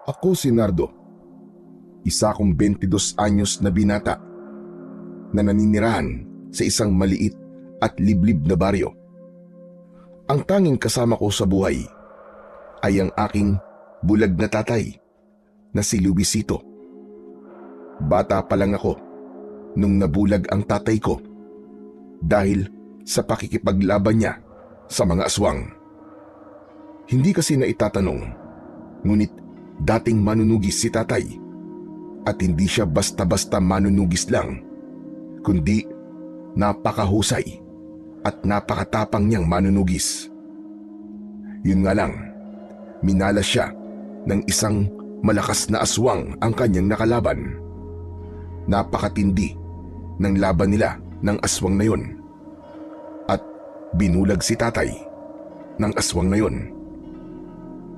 Ako si Nardo, isa kong 22 anyos na binata na naninirahan sa isang maliit at liblib na baryo. Ang tanging kasama ko sa buhay ay ang aking bulag na tatay na si Luisito. Bata pa lang ako nung nabulag ang tatay ko dahil sa pakikipaglaban niya sa mga aswang. Hindi kasi na itatanong, ngunit dating manunugis si tatay at hindi siya basta-basta manunugis lang, kundi napakahusay at napakatapang niyang manunugis. Yun nga lang, minalas siya ng isang malakas na aswang ang kanyang nakalaban. Napakatindi ng laban nila ng aswang na yun at binulag si tatay ng aswang na yun.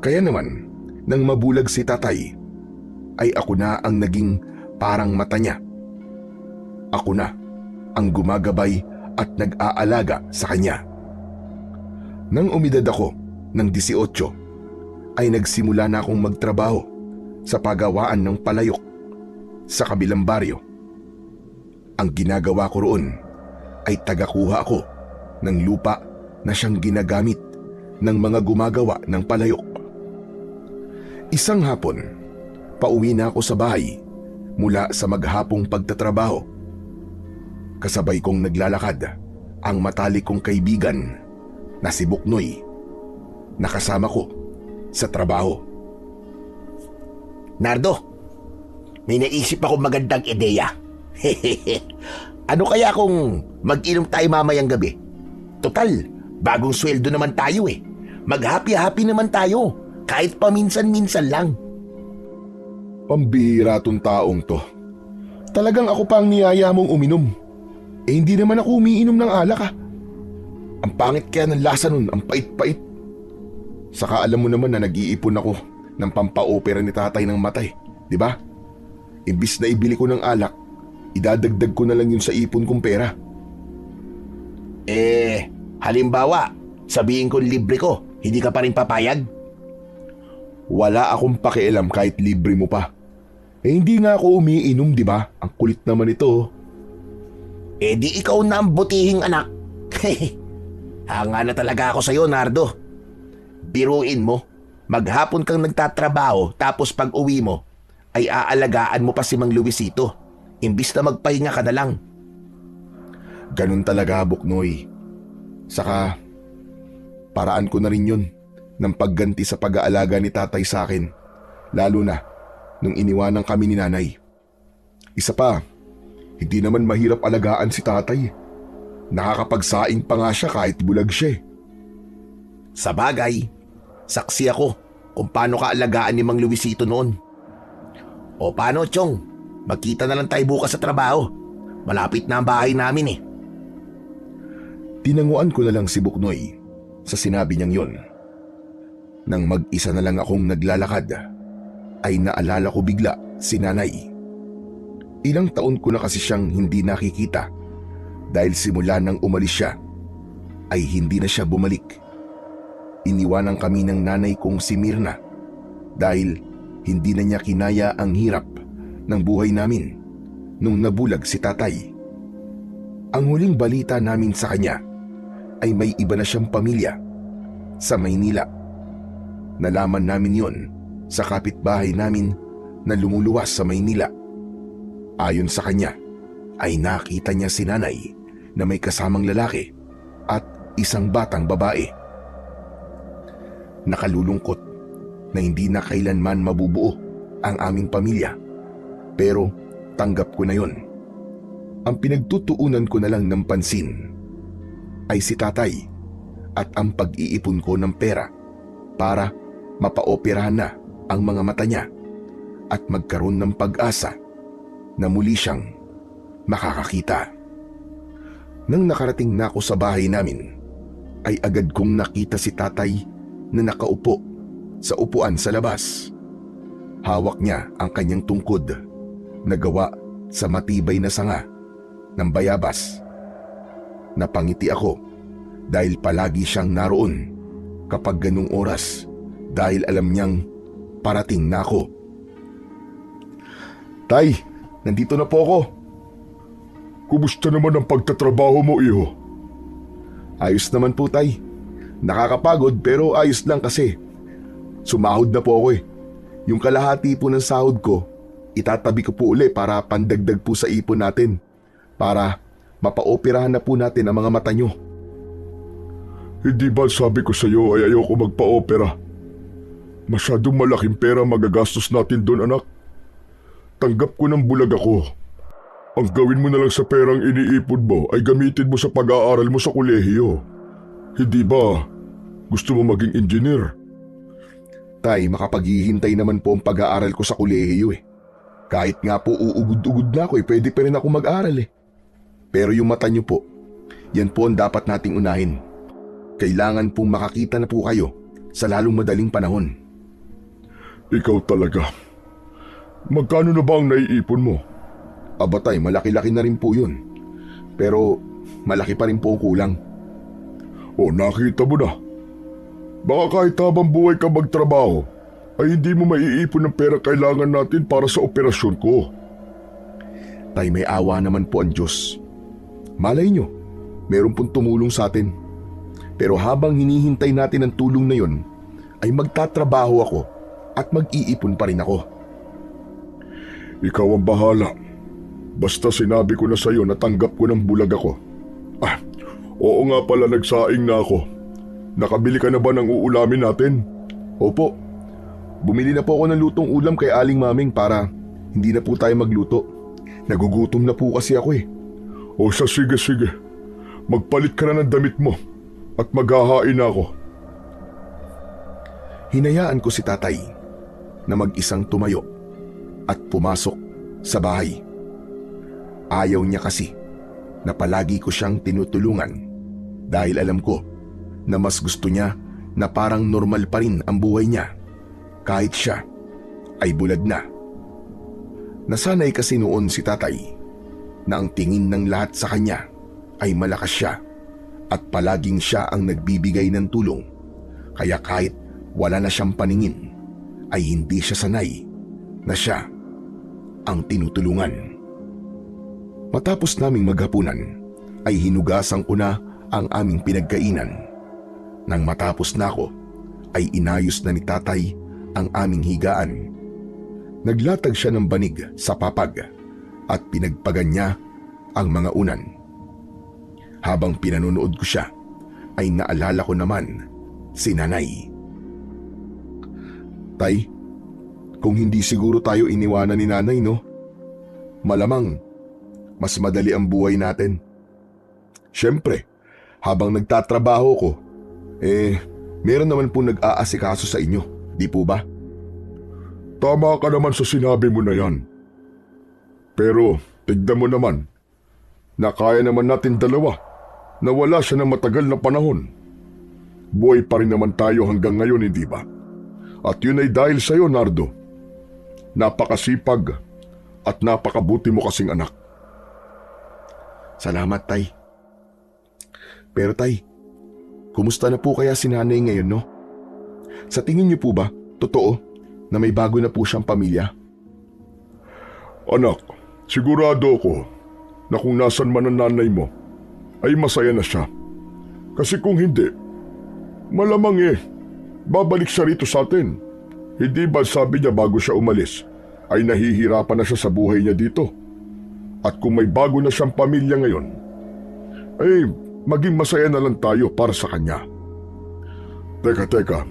Kaya naman, nang mabulag si tatay, ay ako na ang naging parang mata niya. Ako na ang gumagabay at nag-aalaga sa kanya. Nang umidad ako ng 18, ay nagsimula na akong magtrabaho sa paggawaan ng palayok sa kabilang baryo. Ang ginagawa ko roon ay tagakuha ako ng lupa na siyang ginagamit ng mga gumagawa ng palayok. Isang hapon, pauwi na ako sa bahay mula sa maghapong pagtatrabaho. Kasabay kong naglalakad ang matalik kong kaibigan na si Buknoy, na kasama ko sa trabaho. Nardo, may naisip akong magandang ideya. Ano kaya kung mag-inom tayo mamayang gabi? Total, bagong sweldo naman tayo eh. Mag-happy-happy naman tayo. Kahit paminsan-minsan lang. Pambihira tong taong to. Talagang ako pa ang niyaya mong uminom. Eh hindi naman ako umiinom ng alak ah. Ang pangit kaya ng lasa nun, ang pait-pait. Saka alam mo naman na nag-iipon ako ng pampaopera ni tatay ng matay, di ba? Imbis na ibili ko ng alak, idadagdag ko na lang yun sa ipon kong pera. Halimbawa, sabihin ko libre ko, hindi ka pa rin papayag? Wala akong pakialam kahit libre mo pa. Eh hindi nga ako umiinom, di ba? Ang kulit naman ito. Di ikaw na ang butihing anak. Hanga na talaga ako sa'yo, Nardo. Biruin mo, maghapon kang nagtatrabaho tapos pag uwi mo, ay aalagaan mo pa si Mang Luisito. Imbis na magpahinga ka na lang. Ganun talaga, Buknoy. Saka, paraan ko na rin yun ng pagganti sa pag-aalaga ni tatay sa akin, lalo na nung iniwanan kami ni nanay. Isa pa, hindi naman mahirap alagaan si tatay. Nakakapagsaing pa nga siya kahit bulag siya. Sa bagay, saksi ako kung paano ka alagaan ni Mang Luisito noon. O paano, Chong? Magkita na lang tayo bukas sa trabaho. Malapit na ang bahay namin eh. Tinanguan ko na lang si Buknoy sa sinabi niyang yon. Nang mag-isa na lang akong naglalakad, ay naalala ko bigla si nanay. Ilang taon ko na kasi siyang hindi nakikita dahil simula nang umalis siya, ay hindi na siya bumalik. Iniwanan kami ng nanay kong si Mirna dahil hindi na niya kinaya ang hirap ng buhay namin nung nabulag si tatay. Ang huling balita namin sa kanya ay may iba na siyang pamilya sa Maynila. Nalaman namin yon sa kapitbahay namin na lumuluwas sa Maynila. Ayon sa kanya, ay nakita niya si nanay na may kasamang lalaki at isang batang babae. Nakalulungkot na hindi na kailanman mabubuo ang aming pamilya, pero tanggap ko na yon. Ang pinagtutuunan ko na lang ng pansin ay si tatay at ang pag-iipon ko ng pera para mapaoperahan na ang mga mata niya at magkaroon ng pag-asa na muli siyang makakakita. Nang nakarating na ako sa bahay namin, ay agad kong nakita si tatay na nakaupo sa upuan sa labas. Hawak niya ang kanyang tungkod na gawa sa matibay na sanga ng bayabas. Napangiti ako dahil palagi siyang naroon kapag ganung oras dahil alam niyang parating na ako Tay, nandito na po ako. Kumusta naman ang pagtatrabaho mo, iho? Ayos naman po, Tay. Nakakapagod pero ayos lang kasi. Sumahod na po ako eh. Yung kalahati po ng sahod ko, itatabi ko po uli para pandagdag po sa ipon natin. Para mapaoperahan na po natin ang mga mata nyo. Hindi ba sabi ko sa iyo ay ayoko magpa-opera? Masyadong malaking pera magagastos natin doon, anak. Tanggap ko ng bulag ako. Ang gawin mo na lang sa perang iniipon mo ay gamitin mo sa pag-aaral mo sa kolehiyo. Hindi ba gusto mo maging engineer? Tay, makapaghihintay naman po ang pag-aaral ko sa kolehiyo eh. Kahit nga po uugod-ugod na ako pwede pa rin ako mag-aaral eh. Pero yung mata nyo po, yan po ang dapat nating unahin. Kailangan pong makakita na po kayo sa lalong madaling panahon. Ikaw talaga. Magkano na ba ang naiipon mo? Aba tay, malaki-laki na rin po yun. Pero malaki pa rin po ang kulang. O nakita mo na. Baka kahit habang buhay ka magtrabaho, ay hindi mo maiipon ng pera kailangan natin para sa operasyon ko. Tay, may awa naman po ang Diyos. Malay nyo, meron pong tumulong sa atin. Pero habang hinihintay natin ang tulong na yun, ay magtatrabaho ako at mag-iipon pa rin ako. Ikaw ang bahala. Basta sinabi ko na sa'yo na tanggap ko ng bulag ako. Oo nga pala, nagsaing na ako. Nakabili ka na ba ng uulamin natin? Opo, bumili na po ako ng lutong ulam kay Aling Maming para hindi na po tayo magluto. Nagugutom na po kasi ako eh. O sige. Magpalit ka na ng damit mo at maghahain ako. Hinayaan ko si tatay na mag-isang tumayo at pumasok sa bahay. Ayaw niya kasi na palagi ko siyang tinutulungan dahil alam ko na mas gusto niya na parang normal pa rin ang buhay niya kahit siya ay bulag na. Nasanay kasi noon si tatay na ang tingin ng lahat sa kanya ay malakas siya at palaging siya ang nagbibigay ng tulong, kaya kahit wala na siyang paningin ay hindi siya sanay na siya ang tinutulungan. Matapos naming maghapunan ay hinugasan ko na ang aming pinagkainan. Nang matapos na ako ay inayos na ni tatay ang aming higaan. Naglatag siya ng banig sa papag at pinagpagan niya ang mga unan. Habang pinanonood ko siya ay naalala ko naman si nanay. Tay, kung hindi siguro tayo iniwanan ni nanay, no? Malamang mas madali ang buhay natin. Siyempre, habang nagtatrabaho ko, meron naman po nag-aasikaso sa inyo, di po ba? Tama ka naman sa sinabi mo na yan. Pero tignan mo naman, na kaya naman natin dalawa na wala siya ng matagal na panahon. Buhay pa rin naman tayo hanggang ngayon, hindi ba? At yun ay dahil sa'yo, Nardo. Napakasipag at napakabuti mo kasing anak. Salamat, tay. Pero tay, kumusta na po kaya si nanay ngayon, no? Sa tingin niyo po ba, totoo, na may bago na po siyang pamilya? Anak, sigurado ko na kung nasan man ang nanay mo, ay masaya na siya. Kasi kung hindi, malamang babalik siya rito sa atin. Hindi ba sabi niya bago siya umalis, ay nahihirapan na siya sa buhay niya dito? At kung may bago na siyang pamilya ngayon, ay maging masaya na lang tayo para sa kanya. Teka,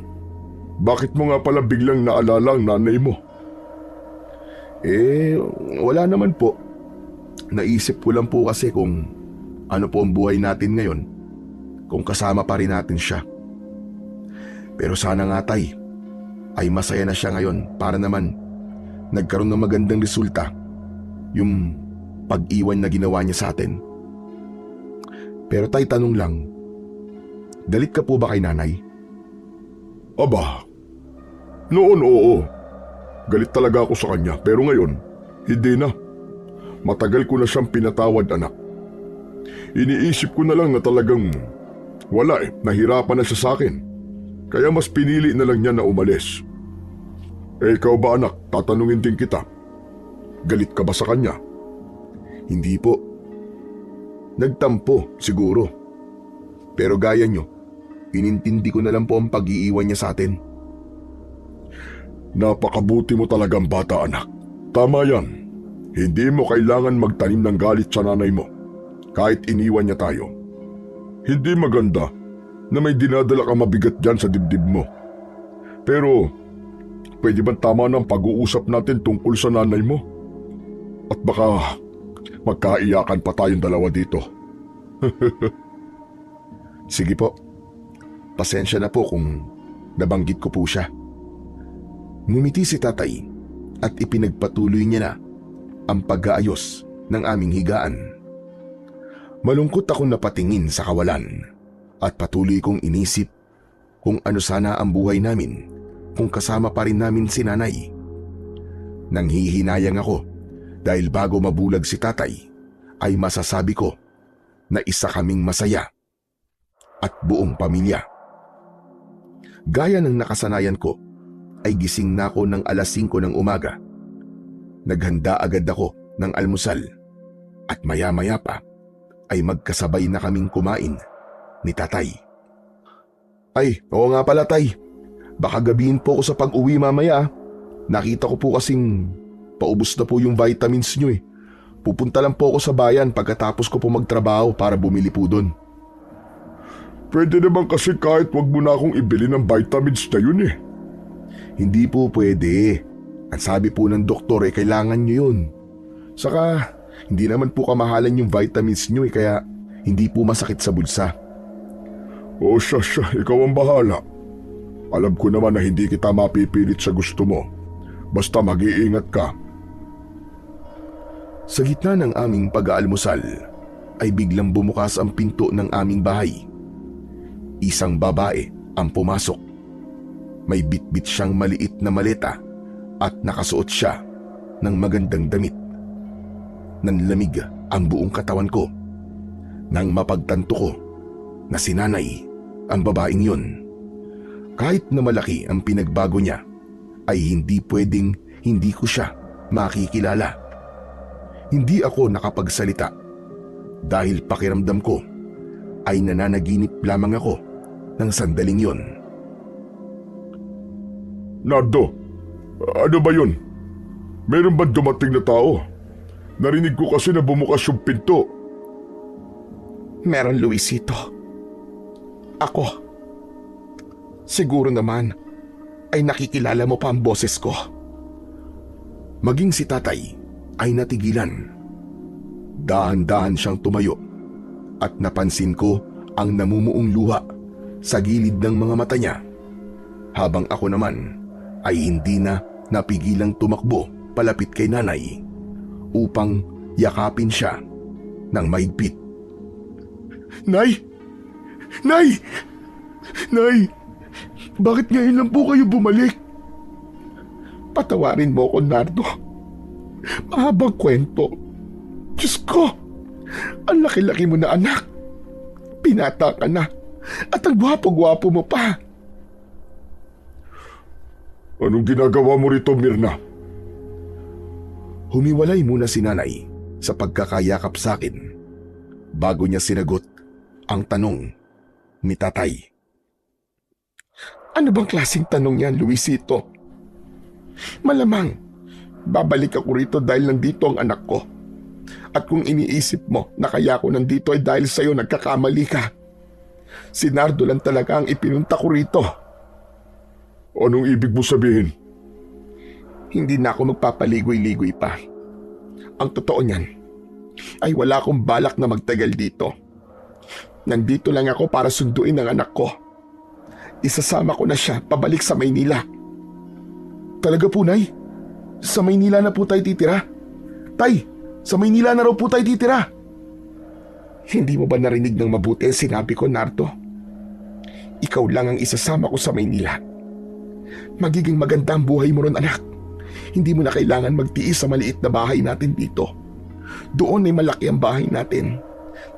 bakit mo nga pala biglang naalala ang nanay mo? Wala naman po. Naisip ko lang po kasi kung ano po ang buhay natin ngayon, kung kasama pa rin natin siya. Pero sana nga tay, ay masaya na siya ngayon para naman nagkaroon ng magandang resulta yung pag-iwan na ginawa niya sa atin. Pero tay, tanong lang, galit ka po ba kay nanay? Aba, noon oo. Galit talaga ako sa kanya, pero ngayon, hindi na. Matagal ko na siyang pinatawad, anak. Iniisip ko na lang na talagang wala nahirapan na siya sa akin. Kaya mas pinili na lang niya na umalis. Ikaw ba anak, tatanungin din kita. Galit ka ba sa kanya? Hindi po. Nagtampo siguro. Pero gaya nyo, inintindi ko na lang po ang pag-iiwan niya sa atin. Napakabuti mo talagang bata, anak. Tama yan. Hindi mo kailangan magtanim ng galit sa nanay mo kahit iniwan niya tayo. Hindi maganda na may dinadala ka mabigat dyan sa dibdib mo. Pero pwede bang tama ng pag-uusap natin tungkol sa nanay mo? At baka magkaiyakan pa tayong dalawa dito. Sige po. Pasensya na po kung nabanggit ko po siya. Ngumiti si tatay at ipinagpatuloy niya na ang pag-aayos ng aming higaan. Malungkot akong napatingin sa kawalan at patuloy kong inisip kung ano sana ang buhay namin kung kasama pa rin namin si nanay. Nanghihinayang ako dahil bago mabulag si tatay ay masasabi ko na isa kaming masaya at buong pamilya. Gaya ng nakasanayan ko ay gising na ako ng alas 5 ng umaga. Naghanda agad ako ng almusal at maya-maya pa ay magkasabay na kaming kumain ni tatay. Ay, oo nga pala tay. Baka gabihin po ako sa pag-uwi mamaya. Nakita ko po kasing paubos na po yung vitamins nyo eh. Pupunta lang po ako sa bayan pagkatapos ko po magtrabaho para bumili po doon. Pwede naman kasi kahit wag mo na akong ibili ng vitamins na yun eh. Hindi po pwede. Ang sabi po ng doktor eh kailangan nyo yun. Saka hindi naman po kamahalan yung vitamins nyo eh kaya hindi po masakit sa bulsa. O siya, ikaw ang bahala. Alam ko naman na hindi kita mapipilit sa gusto mo. Basta mag-iingat ka. Sa gitna ng aming pag-aalmusal ay biglang bumukas ang pinto ng aming bahay. Isang babae ang pumasok. May bitbit siyang maliit na maleta at nakasuot siya ng magandang damit. Nanlamig ang buong katawan ko nang mapagtanto ko na si nanay ang babaeng yun. Kahit na malaki ang pinagbago niya, ay hindi pwedeng hindi ko siya makikilala. Hindi ako nakapagsalita dahil pakiramdam ko ay nananaginip lamang ako ng sandaling yon. Nardo, ano ba yun? Meron ba dumating na tao? Narinig ko kasi na bumukas yung pinto. Meron, Luisito. Ako. Siguro naman ay nakikilala mo pa ang boses ko. Maging si tatay ay natigilan. Dahan-dahan siyang tumayo at napansin ko ang namumuong luha sa gilid ng mga mata niya. Habang ako naman ay hindi na napigilang tumakbo palapit kay nanay upang yakapin siya ng mahigpit. Nay! Nay! Nay! Bakit ngayon lang po kayo bumalik? Patawarin mo ko, Nardo. Mahabang kwento. Diyos ko! Ang laki-laki mo na anak. Pinata ka na. At ang gwapo-gwapo mo pa. Anong ginagawa mo rito, Mirna? Humiwalay muna si nanay sa pagkakayakap sa akin bago niya sinagot ang tanong ni tatay. Ano bang klaseng tanong yan, Luisito? Malamang, babalik ako rito dahil nandito ang anak ko. At kung iniisip mo na kaya ako nandito ay dahil sa'yo nagkakamali ka. Si Nardo lang talaga ang ipinunta ko rito. Anong ibig mo sabihin? Hindi na ako magpapaligoy-ligoy pa. Ang totoo niyan ay wala akong balak na magtagal dito. Nandito lang ako para sunduin ang anak ko. Isasama ko na siya pabalik sa Maynila. Talaga po, Nay? Sa Maynila na po tayo titira? Tay, sa Maynila na raw po tayo titira. Hindi mo ba narinig ng mabuti ang sinabi ko, Nardo? Ikaw lang ang isasama ko sa Maynila. Magiging maganda ang buhay mo ron, anak. Hindi mo na kailangan magtiis sa maliit na bahay natin dito. Doon ay malaki ang bahay natin.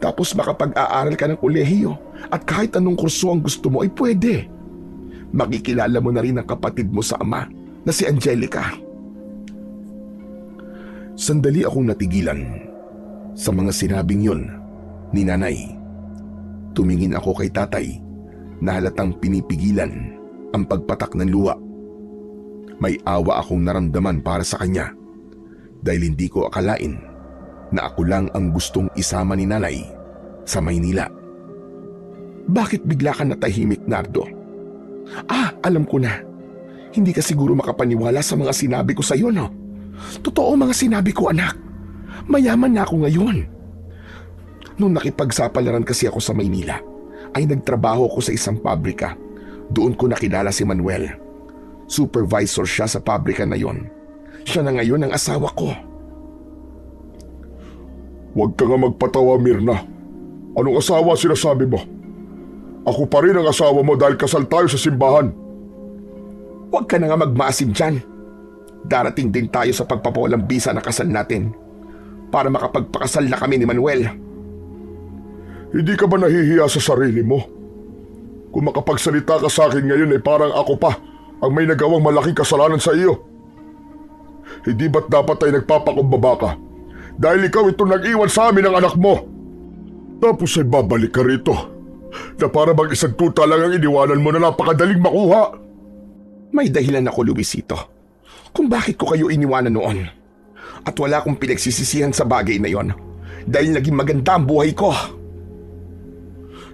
Tapos makapag-aaral ka ng kolehiyo at kahit anong kurso ang gusto mo ay pwede. Makikilala mo na rin ang kapatid mo sa ama na si Angelica. Sandali akong natigilan sa mga sinabing yun ni nanay. Tumingin ako kay tatay na halatang pinipigilan ang pagpatak ng luha. May awa akong naramdaman para sa kanya dahil hindi ko akalain na ako lang ang gustong isama ni nanay sa Maynila. Bakit bigla ka natahimik, Nardo? Alam ko na. Hindi ka siguro makapaniwala sa mga sinabi ko sa iyo, no? Totoo mga sinabi ko, anak. Mayaman na ako ngayon. Nung nakipagsapalaran kasi ako sa Maynila, ay nagtrabaho ko sa isang pabrika. Doon ko nakilala si Manuel. Supervisor siya sa pabrika na yon. Siya na ngayon ang asawa ko. Huwag ka nga magpatawa, Mirna. Anong asawa sinasabi mo? Ako pa rin ang asawa mo dahil kasal tayo sa simbahan. Huwag ka na nga magmaasim dyan. Darating din tayo sa pagpapawalang bisa na kasal natin para makapagpakasal na kami ni Manuel. Hindi ka ba nahihiya sa sarili mo? Kung makapagsalita ka sa akin ngayon ay parang ako pa ang may nagawang malaking kasalanan sa iyo. Hindi ba't dapat ay nagpapakumbaba ka? Dahil ikaw ito nag-iwan sa amin ng anak mo. Tapos ay babalik ka rito na para bang isang tuta lang ang iniwanan mo na napakadaling makuha. May dahilan ako, Luisito, kung bakit ko kayo iniwanan noon. At wala akong pinagsisisihan sa bagay na yon dahil naging maganda ang buhay ko.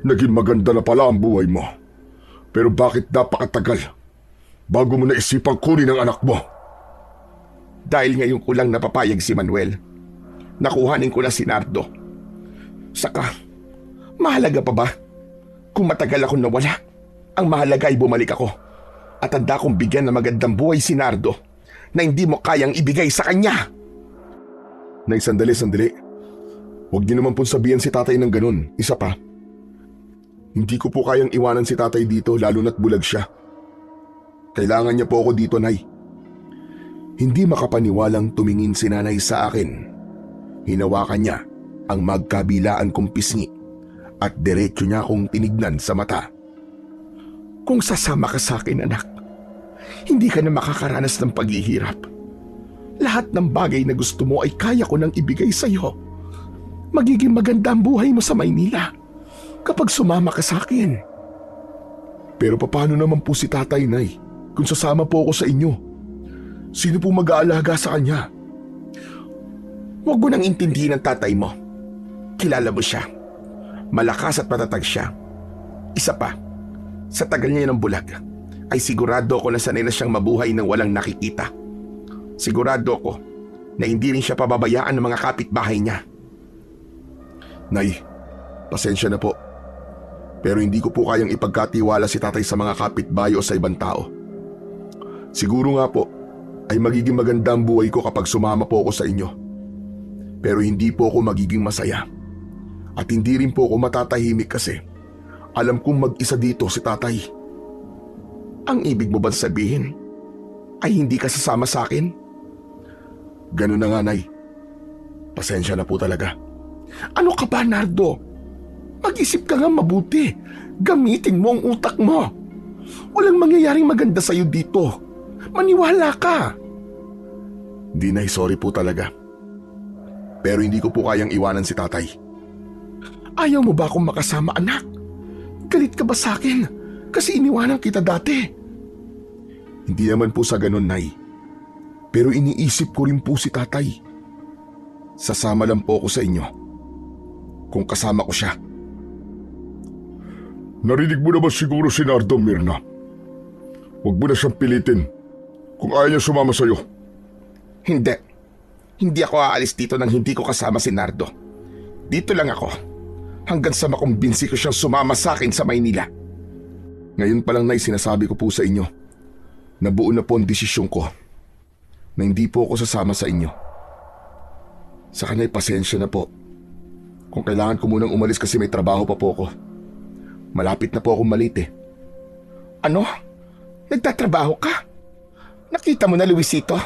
Naging maganda na pala ang buhay mo. Pero bakit napakatagal bago mo naisipang kunin ang anak mo? Dahil ngayon ko lang napapayag si Manuel. Nakuhanin ko na si Nardo. Saka, mahalaga pa ba? Kung matagal akong nawala, ang mahalaga ay bumalik ako. At handa kong bigyan ng magandang buhay si Nardo na hindi mo kayang ibigay sa kanya. Nay, sandali. Huwag niyo naman pong sabihan si tatay ng ganun. Isa pa, hindi ko po kayang iwanan si tatay dito lalo na't bulag siya. Kailangan niya po ako dito, Nay. Hindi makapaniwalang tumingin si nanay sa akin. Hinawakan niya ang magkabilaan kong pisngi at diretso niya akong tinignan sa mata. Kung sasama ka sa akin, anak, hindi ka na makakaranas ng paghihirap. Lahat ng bagay na gusto mo ay kaya ko nang ibigay sa iyo. Magiging maganda ang buhay mo sa Maynila kapag sumama ka sa akin. Pero paano naman po si tatay, Nay, kung sasama po ako sa inyo? Sino po mag-aalaga sa kanya? Huwag mo nang intindihin ang tatay mo. Kilala mo siya. Malakas at matatag siya. Isa pa, sa tagal niya ng bulag, ay sigurado ako na sanay na siyang mabuhay nang walang nakikita. Sigurado ako na hindi rin siya pababayaan ng mga kapitbahay niya. Nay, pasensya na po. Pero hindi ko po kayang ipagkatiwala si tatay sa mga kapitbahay o sa ibang tao. Siguro nga po ay magiging maganda ang buhay ko kapag sumama po ako sa inyo. Pero hindi po ako magiging masaya. At hindi rin po ako matatahimik kasi alam kong mag-isa dito si tatay. Ang ibig mo bang sabihin ay hindi ka sasama sa akin? Ganun na nga, Nay. Pasensya na po talaga. Ano ka ba, Nardo? Mag-isip ka nga mabuti. Gamitin mo ang utak mo. Walang mangyayaring maganda sa'yo dito. Maniwala ka. Di, Nay, sorry po talaga. Pero hindi ko po kayang iwanan si tatay. Ayaw mo ba akong makasama, anak? Galit ka ba sa akin kasi iniwanan kita dati? Hindi naman po sa ganun, Nay. Pero iniisip ko rin po si tatay. Sasama lang po ako sa inyo kung kasama ko siya. Narinig mo naman siguro si Nardo, Mirna. Huwag mo na siyang pilitin kung ayaw niya sumama sa'yo. Hindi. Hindi ako aalis dito nang hindi ko kasama si Nardo. Dito lang ako hanggang sa makumbinsi ko siyang sumama sa akin sa Maynila. Ngayon pa lang, Nay, sinasabi ko po sa inyo na buo na po ang desisyon ko na hindi po ako sasama sa inyo. Sa kanay, pasensya na po. Kung kailangan ko munang umalis kasi may trabaho pa po ako. Malapit na po akong malate. Ano? Nagtatrabaho ka? Nakita mo na, Luisito?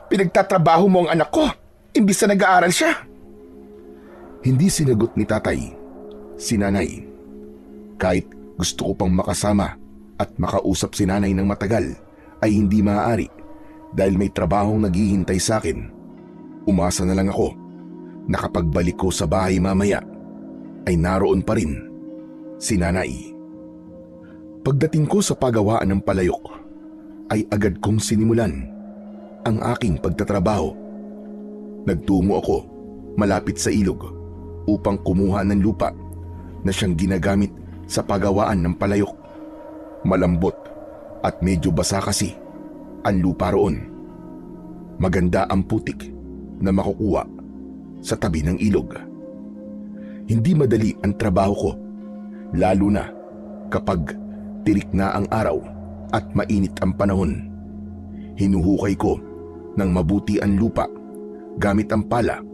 Pinagtatrabaho mo ang anak ko, imbis na nag-aaral siya. Hindi sinagot ni tatay, si nanay. Kahit gusto ko pang makasama at makausap si nanay ng matagal, ay hindi maaari dahil may trabahong naghihintay sa akin. Umasa na lang ako na kapag balik ko sa bahay mamaya ay naroon pa rin si nanay. Pagdating ko sa pagawaan ng palayok ay agad kong sinimulan ang aking pagtatrabaho. Nagtungo ako malapit sa ilog upang kumuha ng lupa na siyang ginagamit sa pagawaan ng palayok. Malambot at medyo basa kasi ang lupa roon. Maganda ang putik na makukuha sa tabi ng ilog. Hindi madali ang trabaho ko, lalo na kapag tirik na ang araw at mainit ang panahon. Hinuhukay ko ng mabuti ang lupa gamit ang pala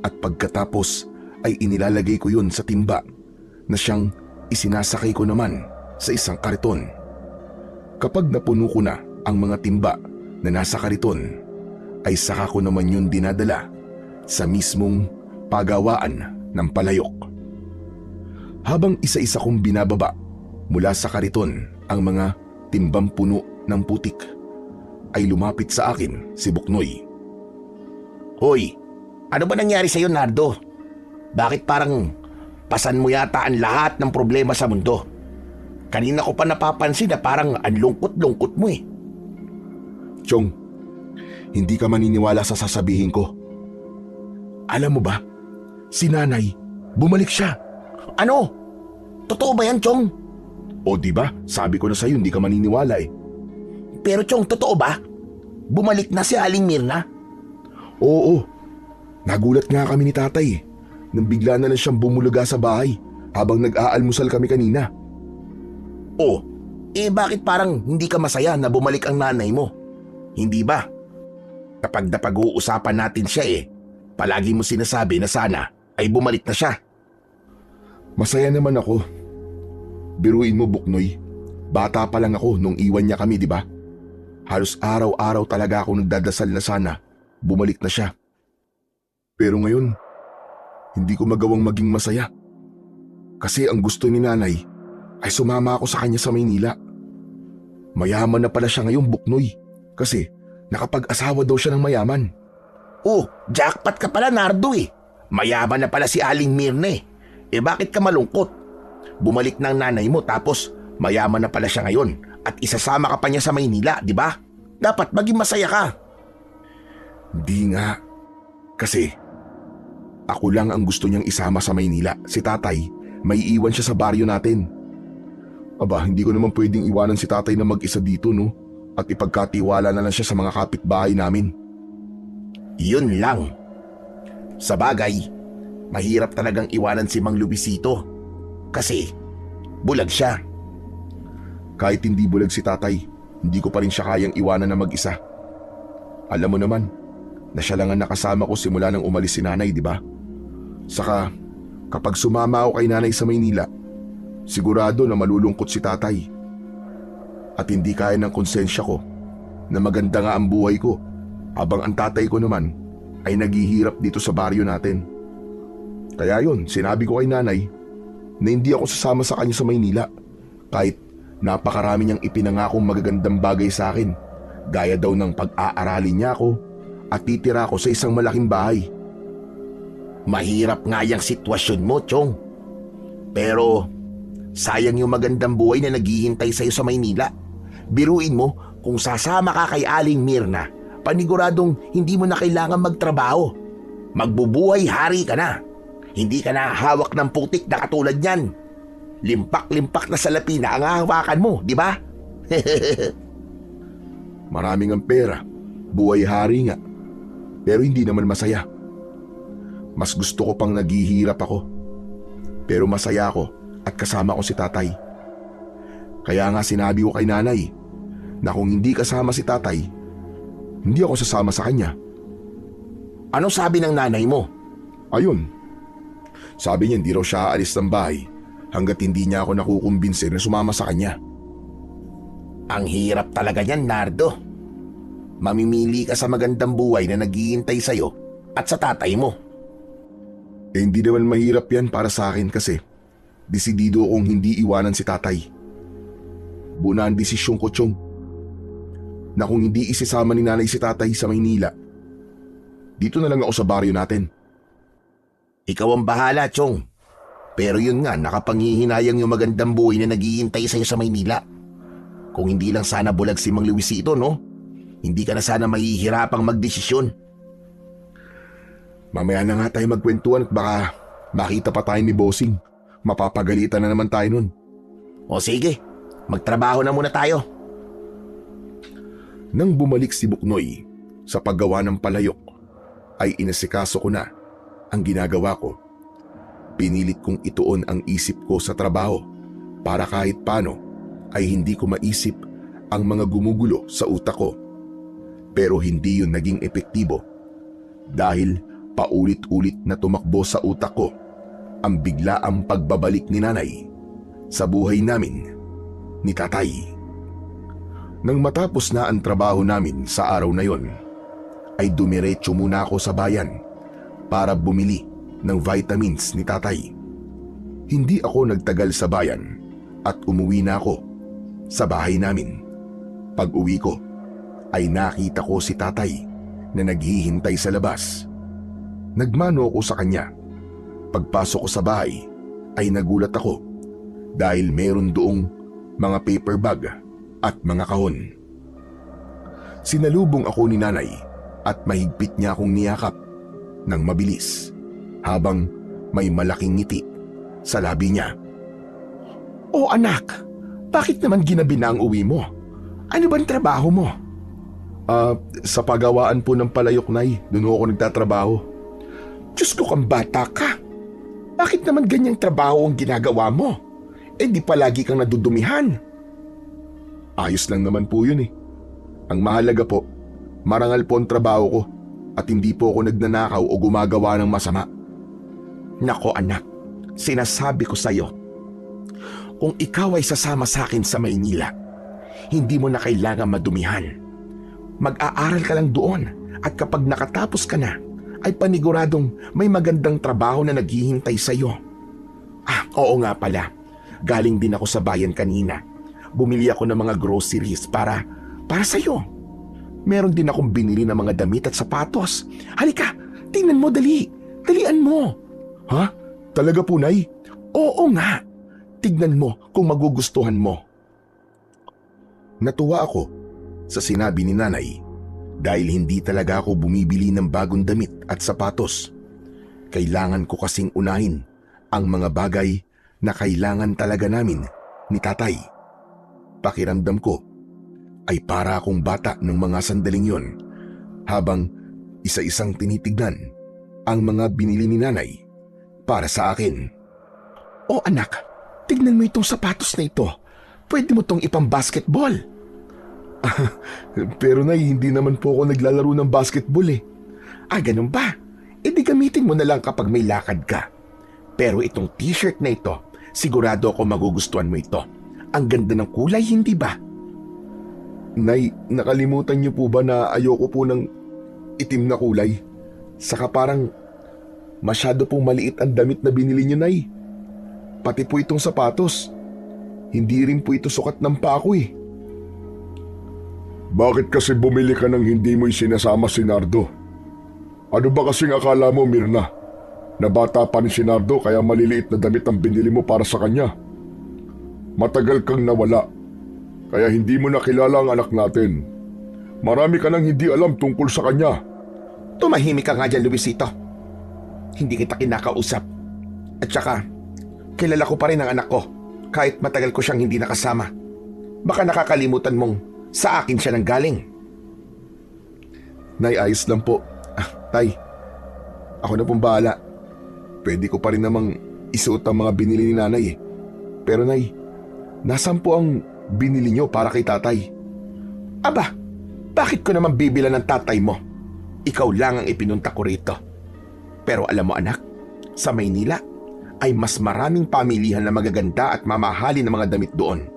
at pagkatapos ay inilalagay ko yun sa timba na siyang isinasakay ko naman sa isang kariton. Kapag napuno ko na ang mga timba na nasa kariton, ay saka ko naman yun dinadala sa mismong pagawaan ng palayok. Habang isa-isa kong binababa mula sa kariton ang mga timbang puno ng putik, ay lumapit sa akin si Buknoy. Hoy, ano ba nangyari sa'yo, Nardo? Bakit parang pasan mo yata ang lahat ng problema sa mundo? Kanina ko pa napapansin na parang ang lungkot-lungkot mo eh. Chong, hindi ka maniniwala sa sasabihin ko. Alam mo ba, si nanay, bumalik siya. Ano? Totoo ba yan, Chong? O di ba, sabi ko na sa'yo hindi ka maniniwala eh. Pero Chong, totoo ba? Bumalik na si Aling Mirna? Oo, nagulat nga kami ni tatay eh, nang bigla na lang siyang bumulaga sa bahay habang nag-aalmusal kami kanina. Oh, bakit parang hindi ka masaya na bumalik ang nanay mo? Hindi ba? Kapag napag-uusapan natin siya palagi mo sinasabi na sana ay bumalik na siya. Masaya naman ako. Biruin mo, Buknoy, bata pa lang ako nung iwan niya kami, di ba? Halos araw-araw talaga ako nagdadasal na sana bumalik na siya. Pero ngayon, hindi ko magawang maging masaya. Kasi ang gusto ni nanay ay sumama ako sa kanya sa Maynila. Mayaman na pala siya ngayon, Buknoy, kasi nakapag-asawa daw siya ng mayaman. Oh, jackpot ka pala, Nardo eh. Mayaman na pala si Aling Mirna eh. Bakit ka malungkot? Bumalik ng nanay mo tapos mayaman na pala siya ngayon at isasama ka pa niya sa Maynila, di ba? Dapat maging masaya ka. Di nga. Kasi ako lang ang gusto niyang isama sa Maynila. Si tatay, may iwan siya sa baryo natin. Aba, hindi ko naman pwedeng iwanan si tatay na mag-isa dito, no? At ipagkatiwala na lang siya sa mga kapitbahay namin. Yun lang. Sa bagay, mahirap talagang iwanan si Mang Luisito. Kasi bulag siya. Kahit hindi bulag si tatay, hindi ko pa rin siya kayang iwanan na mag-isa. Alam mo naman, na siya lang ang nakasama ko simula nang umalis si nanay, di ba? Saka, kapag sumama ako kay nanay sa Maynila, sigurado na malulungkot si tatay. At hindi kaya ng konsensya ko na maganda nga ang buhay ko habang ang tatay ko naman ay naghihirap dito sa baryo natin. Kaya yun, sinabi ko kay nanay na hindi ako sasama sa kanya sa Maynila kahit napakarami niyang ipinangakong magagandang bagay sa akin, gaya daw ng pag-aaralin niya ako at titira ako sa isang malaking bahay. Mahirap nga yung sitwasyon mo, Chong. Pero sayang yung magandang buhay na naghihintay sa'yo sa Maynila. Biruin mo, kung sasama ka kay Aling Mirna, paniguradong hindi mo na kailangan magtrabaho. Magbubuhay hari ka na. Hindi ka na hawak ng putik na katulad niyan. Limpak-limpak na salapi na ang hawakan mo, di ba? Maraming ang pera, buhay hari nga, pero hindi naman masaya. Mas gusto ko pang naghihirap ako. Pero masaya ako at kasama ko si tatay. Kaya nga sinabi ko kay nanay na kung hindi kasama si tatay, hindi ako sasama sa kanya. Ano sabi ng nanay mo? Ayun. Sabi niya hindi raw siya aalis ng bahay hanggat hindi niya ako nakukumbinsin na sumama sa kanya. Ang hirap talaga niyan, Nardo. Mamimili ka sa magandang buhay na naghihintay sa'yo at sa tatay mo. Hindi naman mahirap yan para sa akin kasi desidido akong hindi iwanan si tatay. Buna ang desisyon ko, Chong, na kung hindi isasama ni nanay si tatay sa Maynila, Dito na lang ako sa baryo natin. Ikaw ang bahala, Chong. Pero yun nga, nakapanghihinayang yung magandang buhay na naghihintay sa'yo sa Maynila. Kung hindi lang sana bulag si Mang Luisito, no? Hindi ka na sana mahihirapang magdesisyon. Mamaya na nga tayo magkwentuhan at baka makita pa tayo ni Bossing. Mapapagalitan na naman tayo nun. O sige, magtrabaho na muna tayo. Nang bumalik si Buknoy sa paggawa ng palayok, ay inasikaso ko na ang ginagawa ko. Pinilit kong ituon ang isip ko sa trabaho para kahit paano ay hindi ko maisip ang mga gumugulo sa utak ko. Pero hindi yun naging epektibo dahil paulit-ulit na tumakbo sa utak ko ang biglaang pagbabalik ni nanay sa buhay namin ni tatay. Nang matapos na ang trabaho namin sa araw na yon, ay dumiretso muna ako sa bayan para bumili ng vitamins ni tatay. Hindi ako nagtagal sa bayan at umuwi na ako sa bahay namin. Pag-uwi ko ay nakita ko si tatay na naghihintay sa labas. Nagmano ako sa kanya. Pagpasok ko sa bahay ay nagulat ako dahil meron doong mga paper bag at mga kahon. Sinalubong ako ni nanay at mahigpit niya akong niyakap ng mabilis habang may malaking ngiti sa labi niya. O anak, bakit naman ginabi na ang uwi mo? Ano bang trabaho mo? Sa pagawaan po ng palayok, Nay. Doon ako nagtatrabaho. Diyos ko, kang bata ka. Bakit naman ganyang trabaho ang ginagawa mo? Eh di palagi kang nadudumihan. Ayos lang naman po yun eh. Ang mahalaga po, marangal po ang trabaho ko at hindi po ako nagnanakaw o gumagawa ng masama. Nako anak, sinasabi ko sa'yo, kung ikaw ay sasama sa akin sa Maynila, hindi mo na kailangan madumihan. Mag-aaral ka lang doon at kapag nakatapos ka na, ay paniguradong may magandang trabaho na naghihintay sa'yo. Oo nga pala, galing din ako sa bayan kanina. Bumili ako ng mga groceries para sa'yo. Meron din akong binili ng mga damit at sapatos. Halika, tingnan mo dali. Dalian mo. Ha? Talaga po, Nay? Oo nga. Tignan mo kung magugustuhan mo. Natuwa ako sa sinabi ni nanay dahil hindi talaga ako bumibili ng bagong damit at sapatos. Kailangan ko kasing unahin ang mga bagay na kailangan talaga namin ni tatay. Pakiramdam ko ay para akong bata ng mga sandaling yon habang isa-isang tinitignan ang mga binili ni nanay para sa akin. O anak, tignan mo itong sapatos na ito. Pwede mo itong ipang-basketball. Pero Nay, hindi naman po ako naglalaro ng basketball eh. Ganun ba? E di gamitin mo na lang kapag may lakad ka. Pero itong t-shirt na ito, sigurado ako magugustuhan mo ito. Ang ganda ng kulay, hindi ba? Nay, nakalimutan niyo po ba na ayoko po ng itim na kulay? Saka parang masyado pong maliit ang damit na binili niyo, Nay. Pati po itong sapatos. Hindi rin po ito sukat ng paa ko eh. Bakit kasi bumili ka ng hindi mo isinasama si Nardo? Ano ba kasing akala mo, Mirna? Na bata pa ni si Nardo kaya maliliit na damit ang binili mo para sa kanya? Matagal kang nawala, kaya hindi mo nakilala ang anak natin. Marami ka nang hindi alam tungkol sa kanya. Tumahimik ka nga dyan, Luisito. Hindi kita kinakausap. At saka, kilala ko pa rin ang anak ko kahit matagal ko siyang hindi nakasama. Baka nakakalimutan mong sa akin siya nang galing. Nay, ayos lang po. Tay, ako na pong bahala. Pwede ko pa rin namang isuot ang mga binili ni nanay eh. Pero Nay, nasaan po ang binili niyo para kay tatay? Aba, bakit ko naman bibilan ng tatay mo? Ikaw lang ang ipinunta ko rito. Pero alam mo anak, sa Maynila ay mas maraming pamilihan na magaganda at mamahalin ng mga damit doon.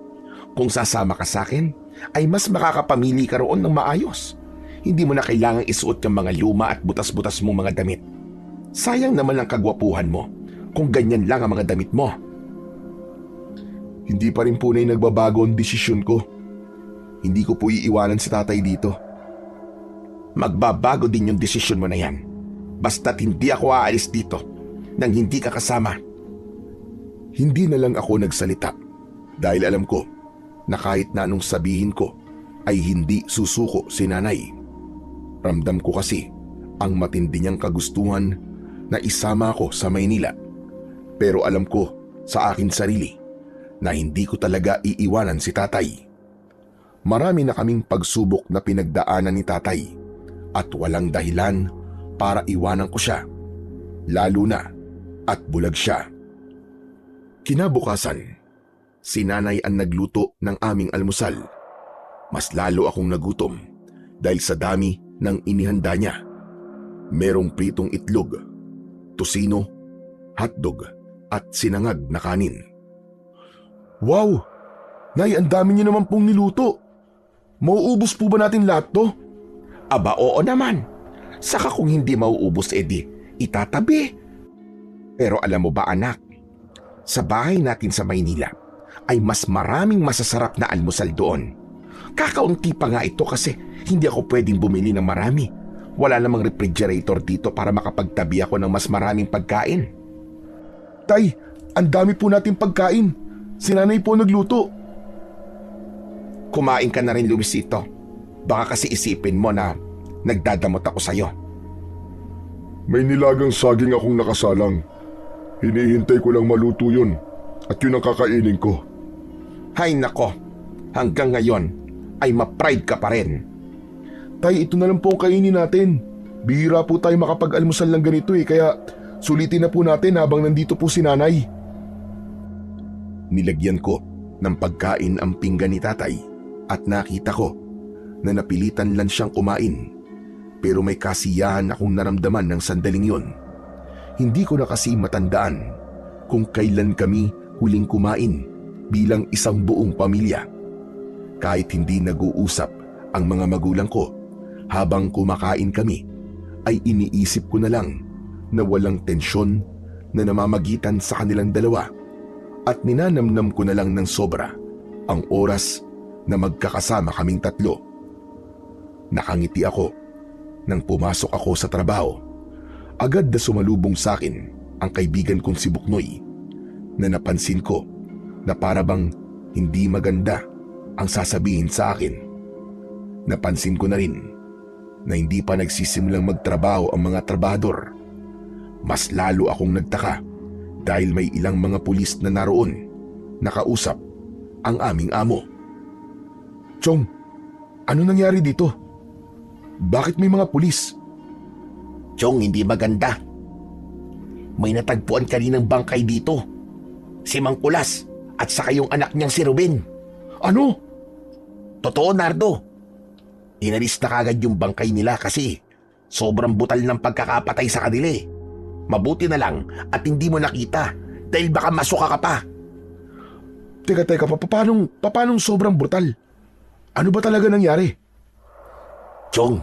Kung sasama ka sa akin, ay mas makakapamili ka roon ng maayos. Hindi mo na kailangang isuot yung mga luma at butas-butas mong mga damit. Sayang naman ang kagwapuhan mo kung ganyan lang ang mga damit mo. Hindi pa rin po na nagbabago ang desisyon ko. Hindi ko po iiwanan si tatay dito. Magbabago din yung desisyon mo na yan Basta't hindi ako aalis dito nang hindi ka kasama. Hindi na lang ako nagsalita dahil alam ko na kahit na anong sabihin ko ay hindi susuko si nanay. Ramdam ko kasi ang matindi niyang kagustuhan na isama ako sa Maynila. Pero alam ko sa akin sarili na hindi ko talaga iiwanan si tatay. Marami na kaming pagsubok na pinagdaanan ni tatay at walang dahilan para iwanan ko siya, lalo na at bulag siya. Kinabukasan, si nanay ang nagluto ng aming almusal. Mas lalo akong nagutom dahil sa dami ng inihanda niya. Merong pritong itlog, tosino, hotdog at sinangag na kanin. Wow! Nay, ang dami niyo naman pong niluto. Mauubos po ba natin lahat to? Aba, oo naman. Saka kung hindi mauubos, edi itatabi. Pero alam mo ba anak, sa bahay natin sa Maynila ay mas maraming masasarap na almusal doon. Kakaunti pa nga ito kasi hindi ako pwedeng bumili ng marami. Wala namang refrigerator dito para makapagtabi ako ng mas maraming pagkain. Tay, ang dami po natin pagkain. Si nanay po nagluto. Kumain ka na rin, Luisito. Baka kasi isipin mo na nagdadamot ako sa'yo. May nilagang saging akong nakasalang. Hinihintay ko lang maluto yun at yun ang kakainin ko. Hay nako, hanggang ngayon ay ma-pride ka pa rin. Tay, ito na lang po ang kainin natin. Bihira po tayo makapag-almusal ng ganito kaya sulitin na po natin habang nandito po si nanay. Nilagyan ko ng pagkain ang pinggan ni tatay at nakita ko na napilitan lang siyang kumain. Pero may kasiyahan akong naramdaman ng sandaling yun. Hindi ko na kasi matandaan kung kailan kami huling kumain bilang isang buong pamilya. Kahit hindi nag-uusap ang mga magulang ko habang kumakain kami, ay iniisip ko na lang na walang tensyon na namamagitan sa kanilang dalawa at ninanamnam ko na lang ng sobra ang oras na magkakasama kaming tatlo. Nakangiti ako nang pumasok ako sa trabaho. Agad na sumalubong sa akin ang kaibigan kong si Buknoy na napansin ko na para bang hindi maganda ang sasabihin sa akin. Napansin ko na rin na hindi pa nagsisimulang magtrabaho ang mga trabahador. Mas lalo akong nagtaka dahil may ilang mga pulis na naroon nakausap ang aming amo. Chong, ano nangyari dito? Bakit may mga pulis? Chong, hindi maganda. May natagpuan kaninang bangkay dito. Si Mang Kulas at saka yung anak niyang si Ruben. Ano? Totoo, Nardo. Inalis na kagad yung bangkay nila kasi sobrang butal ng pagkakapatay sa kanila eh. Mabuti na lang at hindi mo nakita dahil baka masuka ka pa. Teka, paanong sobrang brutal? Ano ba talaga nangyari? Chong,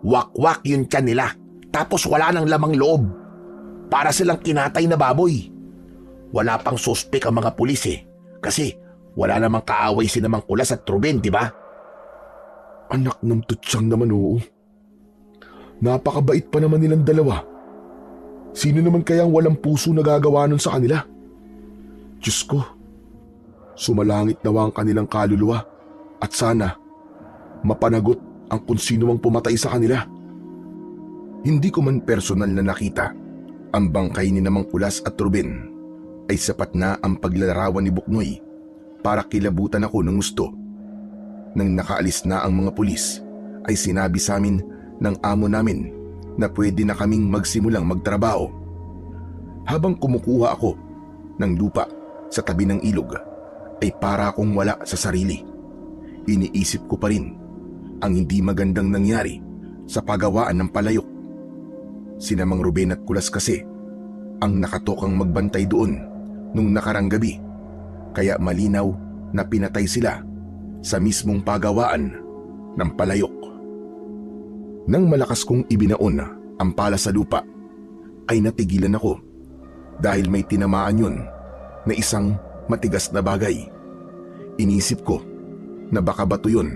wakwak yung tiyan nila tapos wala nang lamang loob. Para silang kinatay na baboy. Wala pang suspek ang mga pulis eh kasi wala namang kaaway si Mang Kulas at Ruben, di ba? Anak ng tutsang naman, oo. Napakabait pa naman nilang dalawa. Sino naman kayang walang puso na gagawa nun sa kanila? Diyos ko, sumalangit nawa ang kanilang kaluluwa at sana mapanagot ang kung sino mang pumatay sa kanila. Hindi ko man personal na nakita ang bangkay ni Mang Kulas at Ruben, ay sapat na ang paglalarawan ni Buknoy para kilabutan ako ng gusto. Nang nakaalis na ang mga pulis, ay sinabi sa amin ng amo namin na pwede na kaming magsimulang magtrabaho. Habang kumukuha ako ng lupa sa tabi ng ilog, ay para akong wala sa sarili. Iniisip ko pa rin ang hindi magandang nangyari sa pagawaan ng palayok. Sina Mang Ruben at Kulas kasi ang nakatokang magbantay doon nung nakarang gabi, kaya malinaw na pinatay sila sa mismong pagawaan ng palayok. Nang malakas kong ibinaon ang pala sa lupa, ay natigilan ako dahil may tinamaan yun na isang matigas na bagay. Inisip ko na baka bato yun,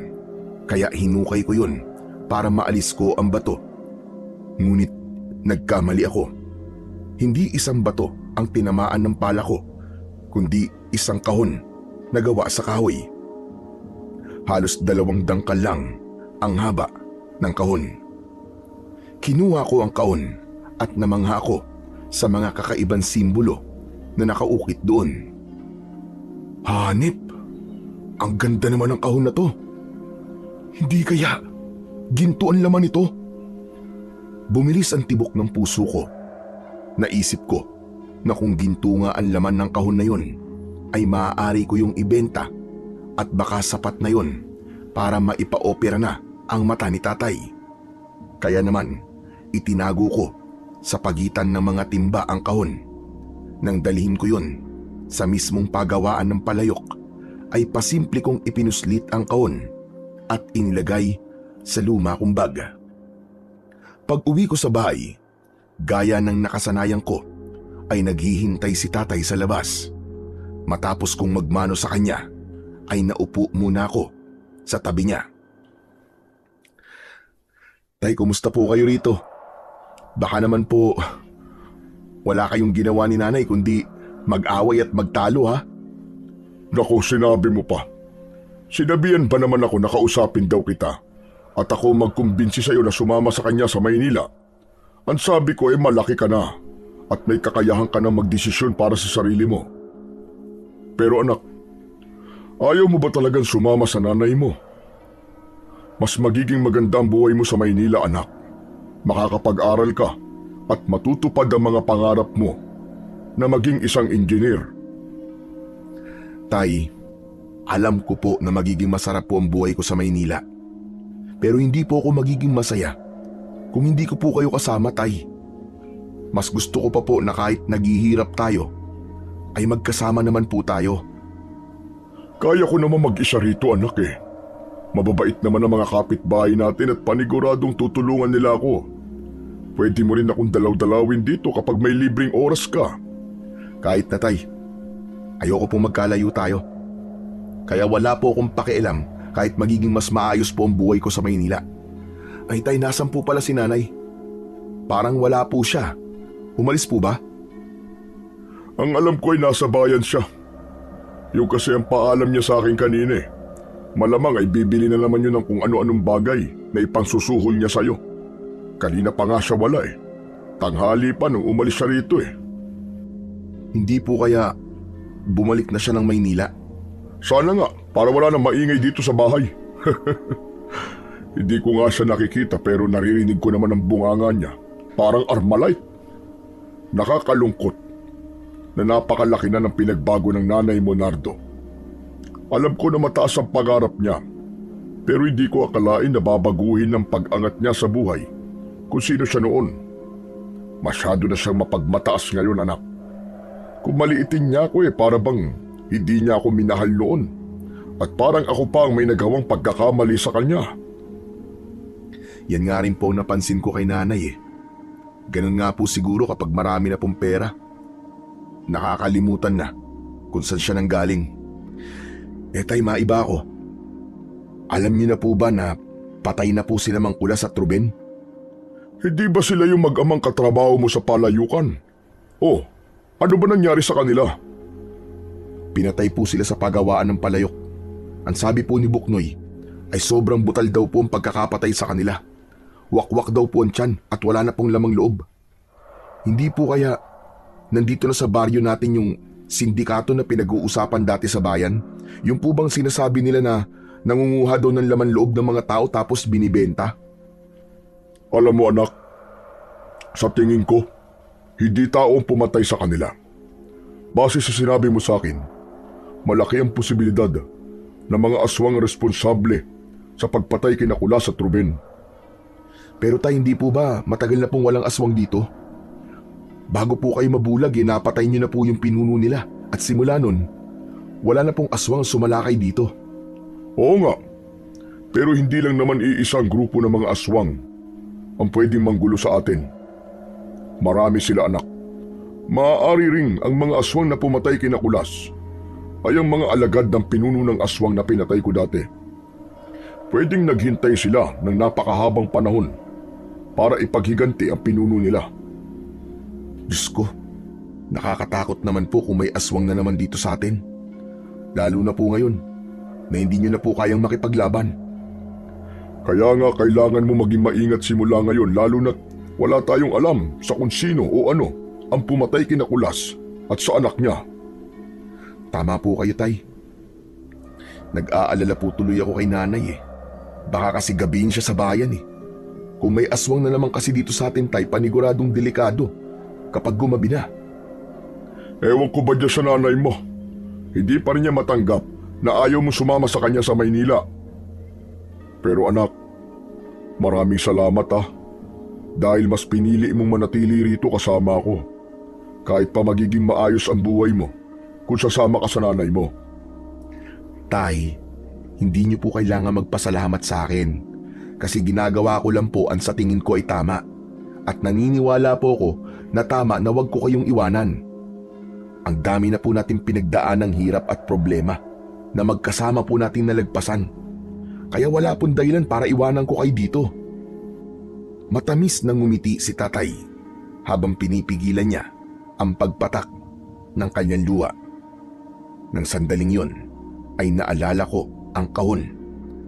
kaya hinukay ko yun para maalis ko ang bato. Ngunit Nagkamali ako. Hindi isang bato ang tinamaan ng pala ko, kundi isang kahon na gawa sa kahoy. Halos 2 dangkal lang ang haba ng kahon. Kinuha ko ang kahon at namangha ako sa mga kakaibang simbolo na nakaukit doon. Hanip, ang ganda naman ng kahon na to. Hindi kaya ginto ang laman nito? Bumilis ang tibok ng puso ko. Naisip ko na kung ginto nga ang laman ng kahon na yun, ay maaari ko yung ibenta at baka sapat na yun para maipa-opera na ang mata ni tatay. Kaya naman, itinago ko sa pagitan ng mga timba ang kahon. Nang dalhin ko yun sa mismong pagawaan ng palayok, ay pasimple kong ipinuslit ang kahon at inilagay sa luma kong bag. Pag uwi ko sa bahay, gaya ng nakasanayan ko, ay naghihintay si tatay sa labas. Matapos kong magmano sa kanya, ay naupo muna ako sa tabi niya. Tay, kumusta po kayo rito? Baka naman po wala kayong ginawa ni nanay kundi mag-away at magtalo, ha? Naku, sinabi mo pa. Sinabihan ba naman ako na kausapin daw kita at ako magkumbinsi sa iyo na sumama sa kanya sa Maynila? Ang sabi ko ay malaki ka na at may kakayahan ka na magdesisyon para sa sarili mo. Pero anak, ayaw mo ba talagang sumama sa nanay mo? Mas magiging maganda ang buhay mo sa Maynila, anak. Makakapag-aral ka at matutupad ang mga pangarap mo na maging isang engineer. Tay, alam ko po na magiging masarap po ang buhay ko sa Maynila. Pero hindi po ako magiging masaya kung hindi ko po kayo kasama, tay. Mas gusto ko pa po na kahit naghihirap tayo, ay magkasama naman po tayo. Kaya ko naman mag-isa rito, anak eh. Mababait naman ang mga kapitbahay natin at paniguradong tutulungan nila ako. Pwede mo rin akong dalaw-dalawin dito kapag may libreng oras ka. Kahit na, tay. Ayoko pong magkalayo tayo. Kaya wala po akong pakialam kahit magiging mas maayos po ang buhay ko sa Maynila. Ay tay, nasan po pala si nanay? Parang wala po siya. Umalis po ba? Ang alam ko ay nasa bayan siya. Yung kasi ang paalam niya sa akin kanina eh. Malamang ay bibili na naman yun ng kung ano-anong bagay na ipangsusuhol niya sa'yo. Kanina pa nga siya wala eh. Tanghali pa nung umalis siya rito eh. Hindi po kaya bumalik na siya ng Maynila? Sana nga, para wala nang maingay dito sa bahay. Hindi ko nga siya nakikita pero naririnig ko naman ang bunganga niya. Parang Armalite. Nakakalungkot na napakalaki na ng pinagbago ng nanay mo, Nardo. Alam ko na mataas ang pangarap niya, pero hindi ko akalain na babaguhin ng pag-angat niya sa buhay kung sino siya noon. Masyado na siyang mapagmataas ngayon, anak. Kung maliitin niya ako para bang hindi niya ako minahal noon at parang ako pa ang may nagawang pagkakamali sa kanya. Yan nga rin po napansin ko kay nanay eh. Ganun nga po siguro kapag marami na pong pera. Nakakalimutan na kung saan siya nanggaling. Tay, maiba ako. Alam niyo na po ba na patay na po sila Mang Kulas at Ruben? Hindi ba sila yung mag-amang katrabaho mo sa palayukan? Oh, ano ba nangyari sa kanila? Pinatay po sila sa pagawaan ng palayok. Ang sabi po ni Buknoy ay sobrang butal daw po ang pagkakapatay sa kanila. Wakwak daw po ang tiyan at wala na pong lamang loob. Hindi po kaya nandito na sa baryo natin yung sindikato na pinag-uusapan dati sa bayan? Yung po bang sinasabi nila na nangunguha daw ng laman loob ng mga tao tapos binibenta? Alam mo anak, sa tingin ko, hindi tao ang pumatay sa kanila. Base sa sinabi mo sa akin, malaki ang posibilidad na mga aswang responsable sa pagpatay kina Kulas at Ruben. Pero tay, hindi po ba matagal na pong walang aswang dito? Bago po kayo mabulag, napatay niyo na po yung pinuno nila. At simula nun, wala na pong aswang sumalakay dito. Oo nga, pero hindi lang naman iisang grupo ng mga aswang ang pwedeng manggulo sa atin. Marami sila anak. Maaari ring ang mga aswang na pumatay kina Kulas ay ang mga alagad ng pinuno ng aswang na pinatay ko dati. Pwedeng naghintay sila ng napakahabang panahon para ipaghiganti ang pinuno nila. Diyos ko, nakakatakot naman po kung may aswang na naman dito sa atin. Lalo na po ngayon na hindi nyo na po kayang makipaglaban. Kaya nga kailangan mo maging maingat simula ngayon, lalo na't wala tayong alam sa kung sino o ano ang pumatay kina Kulas at sa anak niya. Tama po kayo, Tay. Nag-aalala po tuloy ako kay nanay eh. Baka kasi gabihin siya sa bayan eh. Kung may aswang na naman kasi dito sa atin, Tay, paniguradong delikado kapag gumabi na. Ewan ko ba dyan sa nanay mo? Hindi pa rin niya matanggap na ayaw mo sumama sa kanya sa Maynila. Pero anak, maraming salamat dahil mas pinili mong manatili rito kasama ako. Kahit pa magiging maayos ang buhay mo kung sasama ka sa nanay mo. Tay, hindi niyo po kailangan magpasalamat sa akin kasi ginagawa ko lang po ang sa tingin ko ay tama at naniniwala po ko na tama na wag ko kayong iwanan. Ang dami na po natin pinagdaan ng hirap at problema na magkasama po natin nalagpasan. Kaya wala pong dahilan para iwanan ko kayo dito. Matamis na ngumiti si tatay habang pinipigilan niya ang pagpatak ng kanyang luha. Nang sandaling yon ay naalala ko ang kahon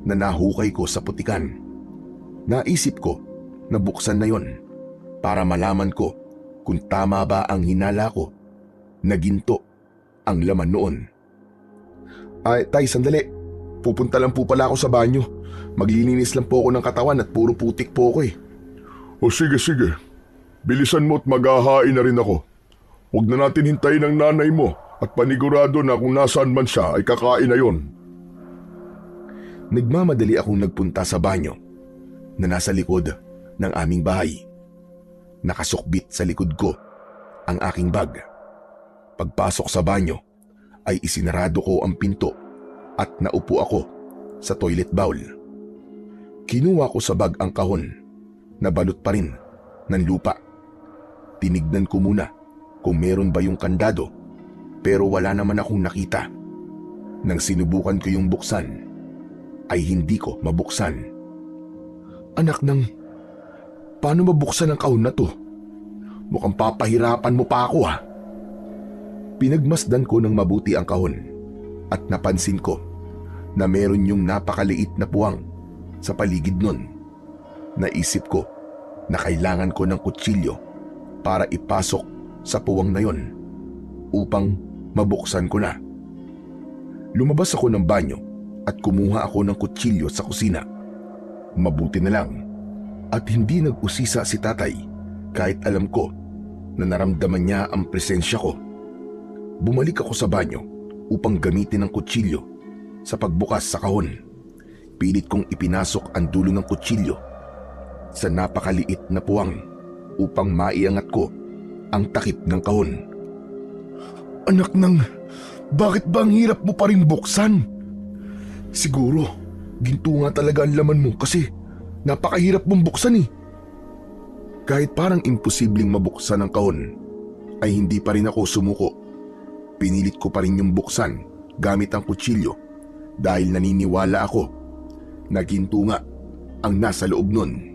na nahukay ko sa putikan. Naisip ko na buksan na yon para malaman ko kung tama ba ang hinala ko na ginto ang laman noon. Ay, Tay, sandali. Pupunta lang po pala ako sa banyo. Maglilinis lang po ako ng katawan at puro putik po ako eh. O sige. Bilisan mo at maghahain na rin ako. Huwag na natin hintayin ang nanay mo at panigurado na kung nasaan man siya ay kakain na yon. Nagmamadali akong nagpunta sa banyo na nasa likod ng aming bahay. Nakasukbit sa likod ko ang aking bag. Pagpasok sa banyo ay isinarado ko ang pinto at naupo ako sa toilet bowl. Kinuha ko sa bag ang kahon na balot pa rin ng lupa. Tinignan ko muna kung meron ba yung kandado pero wala naman akong nakita. Nang sinubukan ko yung buksan ay hindi ko mabuksan. Anak ng, paano mabuksan ang kahon na to? Mukhang papahirapan mo pa ako Pinagmasdan ko ng mabuti ang kahon at napansin ko na meron yung napakaliit na puwang sa paligid nun. Naisip ko na kailangan ko ng kutsilyo para ipasok sa puwang na yon upang mabuksan ko na. Lumabas ako ng banyo at kumuha ako ng kutsilyo sa kusina. Mabuti na lang at hindi nag-usisa si tatay kahit alam ko na naramdaman niya ang presensya ko. Bumalik ako sa banyo upang gamitin ang kutsilyo sa pagbukas sa kahon. Pilit kong ipinasok ang dulo ng kutsilyo sa napakaliit na puwang upang maiangat ko ang takip ng kahon. Anak ng, bakit ba ang hirap mo pa rin buksan? Siguro, ginto nga talaga ang laman mo kasi napakahirap mong buksan eh. Kahit parang imposibleng mabuksan ang kahon, ay hindi pa rin ako sumuko. Pinilit ko pa rin yung buksan gamit ang kutsilyo dahil naniniwala ako na ginto nga ang nasa loob nun.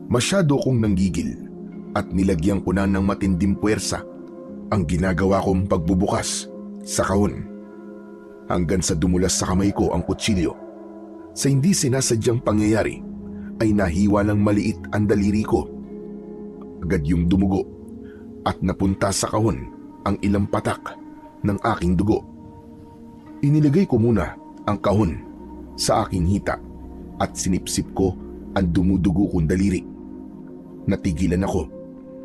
Masyado kong nanggigil at nilagyan ko na ng matinding puwersa ang ginagawa kong pagbubukas sa kahon. Hanggang sa dumulas sa kamay ko ang kutsilyo. Sa hindi sinasadyang pangyayari ay nahiwa ng maliit ang daliri ko. Agad yung dumugo at napunta sa kahon ang ilang patak ng aking dugo. Inilagay ko muna ang kahon sa aking hita at sinipsip ko ang dumudugo kong daliri. Natigilan ako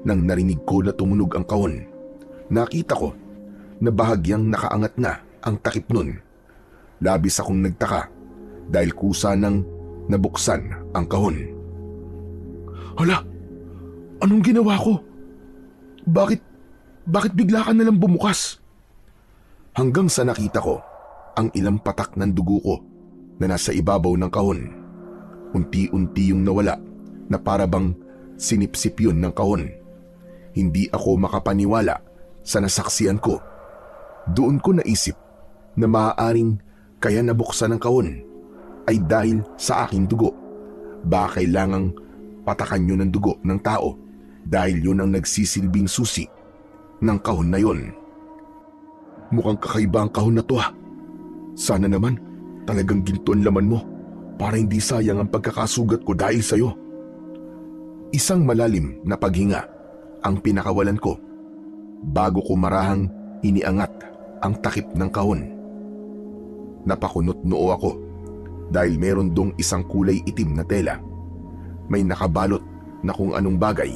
nang narinig ko na tumunog ang kahon. Nakita ko na bahagyang nakaangat na ang takip nun. Labis akong nagtaka dahil kusa nang nabuksan ang kahon. Hala, anong ginawa ko? Bakit bigla ka nalang bumukas? Hanggang sa nakita ko ang ilang patak ng dugo ko na nasa ibabaw ng kahon. Unti-unti yung nawala na para bang sinipsip yun ng kahon. Hindi ako makapaniwala sa nasaksiyan ko. Doon ko naisip na maaaring kaya nabuksan ang kahon ay dahil sa aking dugo. Baka kailangang patakan yun ng dugo ng tao dahil yun ang nagsisilbing susi ng kahon na yun. Mukhang kakaiba ang kahon na to ha. Sana naman talagang ginto ang laman mo para hindi sayang ang pagkakasugat ko dahil sa'yo. Isang malalim na paghinga ang pinakawalan ko bago ko marahang iniangat ang takip ng kahon. Napakunot noo ako dahil meron dong isang kulay itim na tela. May nakabalot na kung anong bagay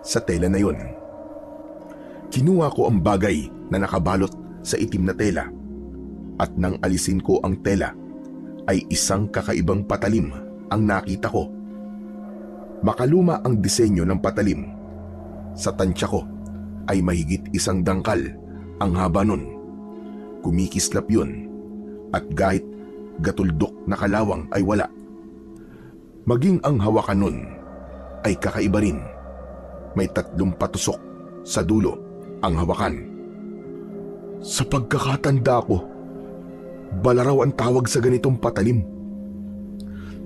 sa tela na yon. Kinuha ko ang bagay na nakabalot sa itim na tela at nang alisin ko ang tela ay isang kakaibang patalim ang nakita ko. Makaluma ang disenyo ng patalim. Sa tansya ko ay mahigit 1 dangkal ang haba nun. Kumikislap yun at kahit gatuldok na kalawang ay wala. Maging ang hawakan nun ay kakaiba rin. May 3 patusok sa dulo ang hawakan. Sa pagkakatanda ko, balaraw ang tawag sa ganitong patalim.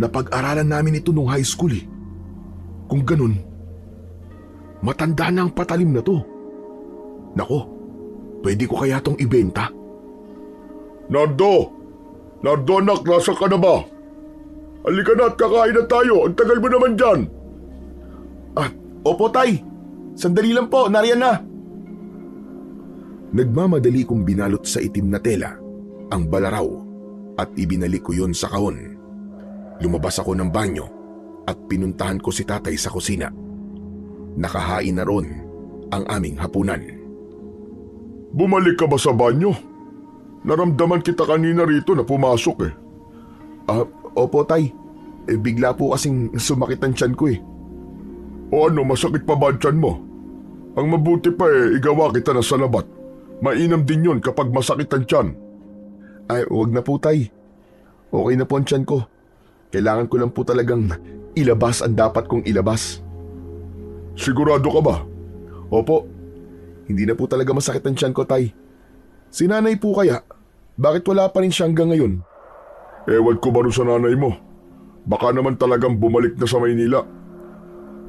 Napag-aralan namin ito nung high school eh. Kung ganun, matanda na ang patalim na to. Nako, pwede ko kaya tong ibenta? Nardo! Nardo anak, nasa ka na ba? Halika na at kakain na tayo. Ang tagal mo naman dyan. Opo tay, sandali lang po, nariyan na. Nagmamadali kong binalot sa itim na tela ang balaraw at ibinalik ko yon sa kahon. Lumabas ako ng banyo at pinuntahan ko si tatay sa kusina. Nakahain na ron ang aming hapunan. Bumalik ka ba sa banyo? Naramdaman kita kanina rito na pumasok eh. Opo tay, bigla po kasing sumakit ang tiyan ko eh. O ano, masakit pa ba ang tiyan mo? Ang mabuti pa igawa kita na salabat. Mainam din yun kapag masakit ang tiyan. Ay, wag na po tay. Okay na po ang tiyan ko. Kailangan ko lang po talagang ilabas ang dapat kong ilabas. Sigurado ka ba? Opo, hindi na po talaga masakit ang tiyan ko tay. Si nanay po kaya, bakit wala pa rin siya hanggang ngayon? Ewan ko ba rin sa nanay mo? Baka naman talagang bumalik na sa Maynila.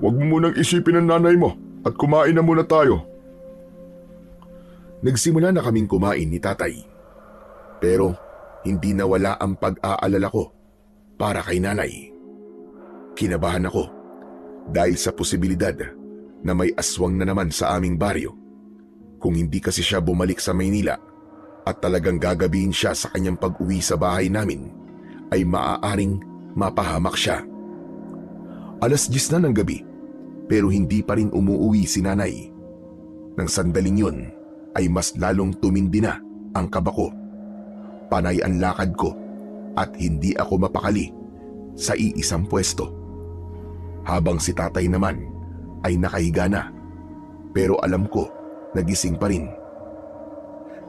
Huwag mo munang isipin ang nanay mo at kumain na muna tayo. Nagsimula na kaming kumain ni tatay. Pero hindi nawala ang pag-aalala ko para kay nanay. Kinabahan ako dahil sa posibilidad na may aswang na naman sa aming baryo. Kung hindi kasi siya bumalik sa Maynila at talagang gagabihin siya sa kanyang pag-uwi sa bahay namin, ay maaaring mapahamak siya. 10:00 na ng gabi pero hindi pa rin umuuwi si nanay. Nang sandaling yun ay mas lalong tumindi na ang kaba ko. Panay ang lakad ko at hindi ako mapakali sa iisang pwesto. Habang si tatay naman ay nakahiga na, pero alam ko nagising pa rin.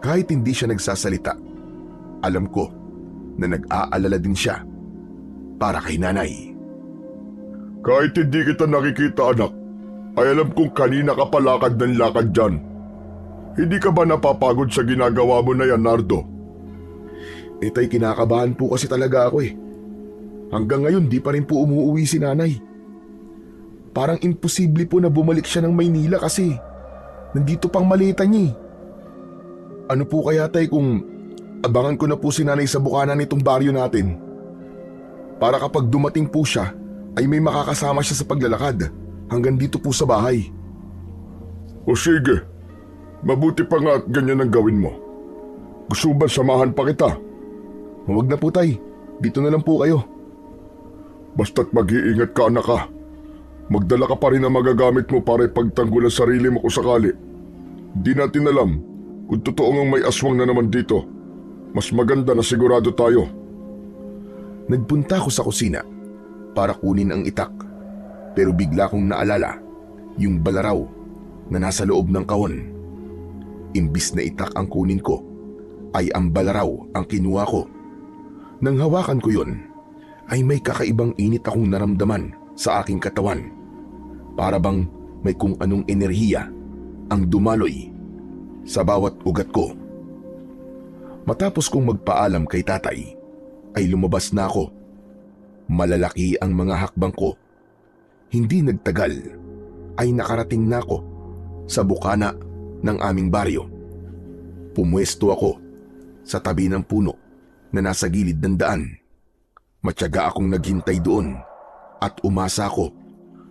Kahit hindi siya nagsasalita, alam ko na nag-aalala din siya para kay nanay. Kahit hindi kita nakikita anak, ay alam kong kanina ka palakad ng lakad dyan. Hindi ka ba napapagod sa ginagawa mo na yan, Nardo? Tay, kinakabahan po kasi talaga ako eh. Hanggang ngayon di pa rin po umuuwi si nanay. Parang imposible po na bumalik siya ng Maynila kasi nandito pang maleta niya eh. Ano po kaya tay kung abangan ko na po si nanay sa bukana nitong baryo natin? Para kapag dumating po siya ay may makakasama siya sa paglalakad hanggang dito po sa bahay. O sige, mabuti pa nga at ganyan ang gawin mo. Gusto ba samahan pa kita? Huwag na po tay, dito na lang po kayo. Basta't mag-iingat ka anak ka. Magdala ka pa rin ang magagamit mo para ipagtanggol ang sarili mo kung sakali. Di natin alam kung totoo ngang may aswang na naman dito. Mas maganda na sigurado tayo. Nagpunta ko sa kusina para kunin ang itak, pero bigla kong naalala yung balaraw na nasa loob ng kahon. Imbis na itak ang kunin ko, ay ang balaraw ang kinuha ko. Nang hawakan ko yun, ay may kakaibang init akong naramdaman sa aking katawan. Para bang may kung anong enerhiya ang dumaloy sa bawat ugat ko. Matapos kong magpaalam kay tatay, ay lumabas na ako. Malalaki ang mga hakbang ko. Hindi nagtagal ay nakarating na ako sa bukana ng aming baryo. Pumuesto ako sa tabi ng puno na nasa gilid ng daan. Matyaga akong naghintay doon at umasa ako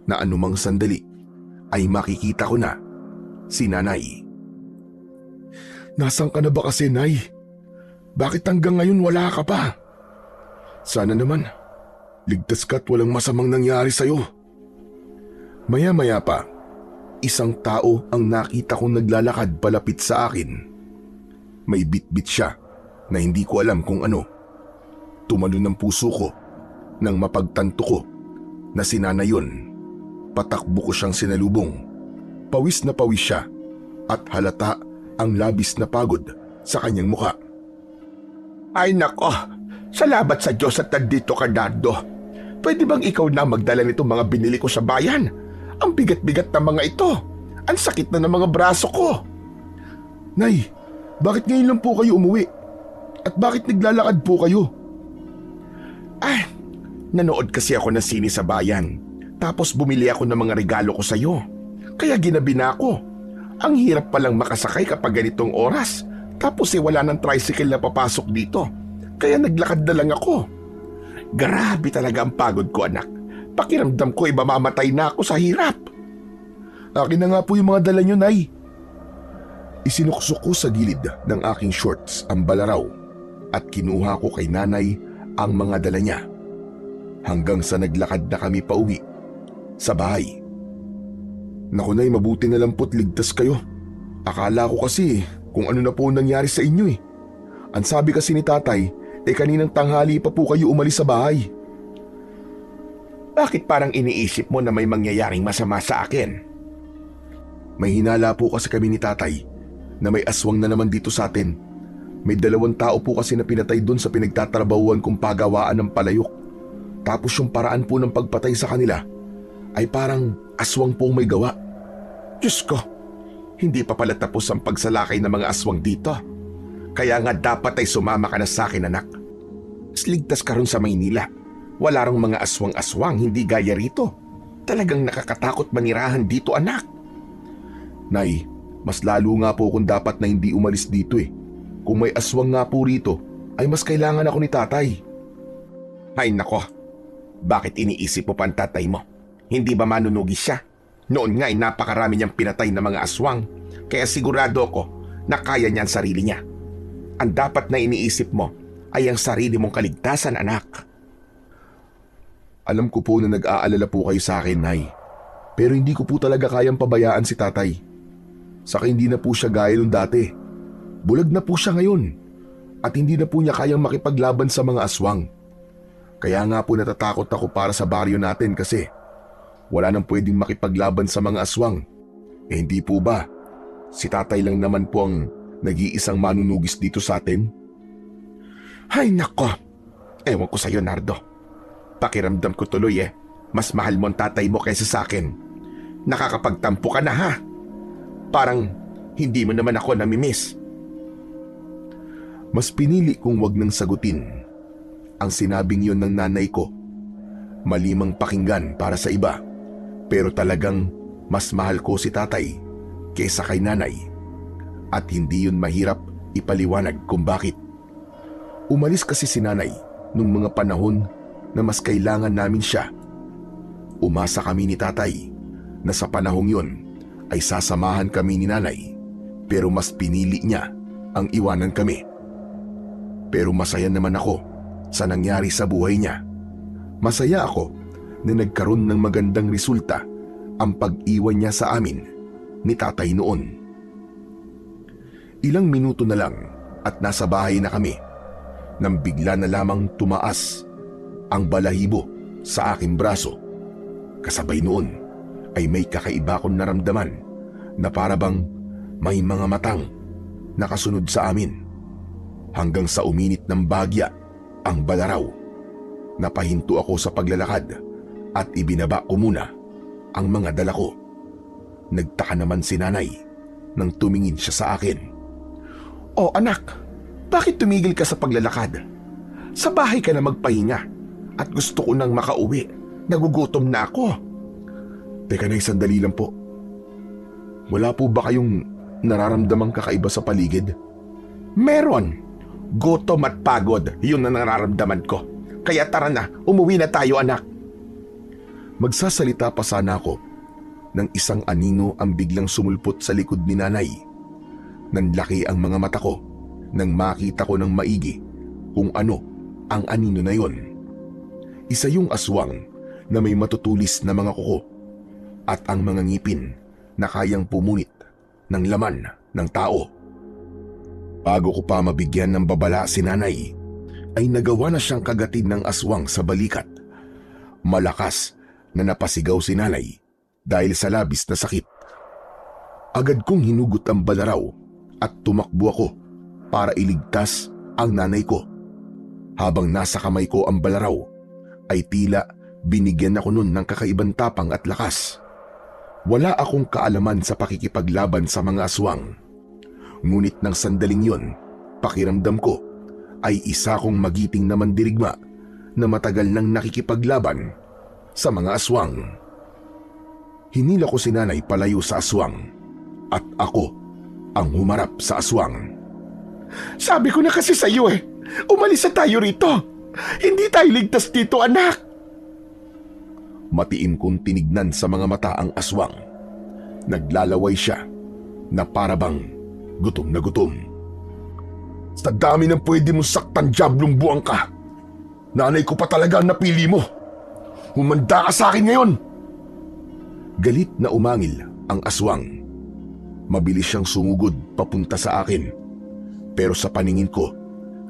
na anumang sandali ay makikita ko na si Nanay. Nasaan ka na ba kasi, Nay? Bakit hanggang ngayon wala ka pa? Sana naman, ligtas ka at walang masamang nangyari sa'yo. Maya-maya pa, isang tao ang nakita kong naglalakad palapit sa akin. May bitbit siya na hindi ko alam kung ano. Tumalon ang puso ko nang mapagtanto ko na si Nanay yun. Patakbo ko siyang sinalubong. Pawis na pawis siya at halata ang labis na pagod sa kanyang muka. Ay nako, salamat sa Diyos at nandito ka, Nardo. Pwede bang ikaw na magdala nitong mga binili ko sa bayan? Ang bigat-bigat na mga ito. Ang sakit na ng mga braso ko. Nay, bakit ngayon lang po kayo umuwi? At bakit naglalakad po kayo? Ay, nanood kasi ako ng sine sa bayan. Tapos bumili ako ng mga regalo ko sa'yo. Kaya ginabi na ako. Ang hirap palang makasakay kapag ganitong oras. Tapos wala ng tricycle na papasok dito. Kaya naglakad na lang ako. Grabe talaga ang pagod ko, anak. Pakiramdam ko mamamatay na ako sa hirap. Akin na nga po yung mga dala nyo, Nay. Isinuksok ko sa gilid ng aking shorts ang balaraw at kinuha ko kay Nanay ang mga dala niya. Hanggang sa naglakad na kami pauwi sa bahay. Naku, Nay, mabuti na lang po't ligtas kayo. Akala ko kasi kung ano na po nangyari sa inyo eh. Ang sabi kasi ni Tatay, kaninang tanghali pa po kayo umalis sa bahay. Bakit parang iniisip mo na may mangyayaring masama sa akin? May hinala po kasi kami ni Tatay na may aswang na naman dito sa atin. May 2 tao po kasi na pinatay doon sa pinagtatrabahuan kong pagawaan ng palayok. Tapos yung paraan po ng pagpatay sa kanila ay parang aswang po may gawa. Diyos ko, hindi pa pala tapos ang pagsalakay ng mga aswang dito. Kaya nga dapat ay sumama ka na sa akin, anak. Ligtas ka ron sa Maynila. Wala rong mga aswang-aswang, hindi gaya rito. Talagang nakakatakot manirahan dito, anak. Nay, mas lalo nga po kung dapat na hindi umalis dito eh. Kung may aswang nga po rito, ay mas kailangan ako ni Tatay. Ay nako, bakit iniisip mo pa ang tatay mo? Hindi ba manunugis siya? Noon nga ay napakarami niyang pinatay na mga aswang, kaya sigurado ko na kaya niya ang sarili niya. Ang dapat na iniisip mo ay ang sarili mong kaligtasan, anak. Alam ko po na nag-aalala po kayo sa akin, Nay. Pero hindi ko po talaga kayang pabayaan si Tatay. Saka hindi na po siya gaya nung dati. Bulag na po siya ngayon. At hindi na po niya kayang makipaglaban sa mga aswang. Kaya nga po natatakot ako para sa baryo natin kasi wala nang pwedeng makipaglaban sa mga aswang. Hindi po ba? Si Tatay lang naman po ang nag-iisang manunugis dito sa atin. Ay nako, ewan ko sa'yo, Nardo. Pakiramdam ko tuloy mas mahal mo ang tatay mo kaysa sa akin. Nakakapagtampo ka na ha. Parang hindi mo naman ako namimiss. Mas pinili kong wag nang sagutin ang sinabing yon ng nanay ko. Malimang pakinggan para sa iba, pero talagang mas mahal ko si Tatay kaysa kay Nanay. At hindi yun mahirap ipaliwanag kung bakit. Umalis kasi si Nanay nung mga panahon na mas kailangan namin siya. Umasa kami ni Tatay na sa panahong yun ay sasamahan kami ni Nanay, pero mas pinili niya ang iwanan kami. Pero masaya naman ako sa nangyari sa buhay niya. Masaya ako na nagkaroon ng magandang resulta ang pag-iwan niya sa amin ni Tatay noon. Ilang minuto na lang at nasa bahay na kami nang bigla na lamang tumaas ang balahibo sa aking braso. Kasabay noon ay may kakaiba akong naramdaman na parabang may mga matang nakasunod sa amin hanggang sa uminit ng bagya ang balaraw. Napahinto ako sa paglalakad at ibinaba ko muna ang mga dala ko. Nagtaka naman si Nanay nang tumingin siya sa akin. Oh anak, bakit tumigil ka sa paglalakad? Sa bahay ka na magpahinga at gusto ko nang makauwi. Nagugutom na ako. Teka na, sandali lang po. Wala po ba kayong nararamdamang kakaiba sa paligid? Meron. Gutom at pagod, yun na nararamdaman ko. Kaya tara na, umuwi na tayo anak. Magsasalita pa sana ako nang isang anino ang biglang sumulpot sa likod ni nanay. Nanlaki ang mga mata ko nang makita ko ng maigi kung ano ang anino na yon. Isa yung aswang na may matutulis na mga kuko at ang mga ngipin na kayang pumunit ng laman ng tao. Bago ko pa mabigyan ng babala si nanay, ay nagawa na siyang kagatin ng aswang sa balikat. Malakas na napasigaw si nanay dahil sa labis na sakit. Agad kong hinugot ang balaraw at tumakbo ako para iligtas ang nanay ko. Habang nasa kamay ko ang balaraw, ay tila binigyan ako nun ng kakaibang tapang at lakas. Wala akong kaalaman sa pakikipaglaban sa mga aswang. Ngunit ng sandaling yon, pakiramdam ko ay isa kong magiting na mandirigma na matagal nang nakikipaglaban sa mga aswang. Hinila ko si nanay palayo sa aswang at ako ang humarap sa aswang. Sabi ko na kasi sa iyo umalis na tayo rito. Hindi tayo ligtas dito anak. Matiim kong tinignan sa mga mata ang aswang. Naglalaway siya na parabang gutom na gutom. Sa dami ng pwede mong saktan, diablong buwang ka. Nanay ko pa talaga ang napili mo. Humanda ka sa akin ngayon. Galit na umangil ang aswang. Mabilis siyang sumugod papunta sa akin. Pero sa paningin ko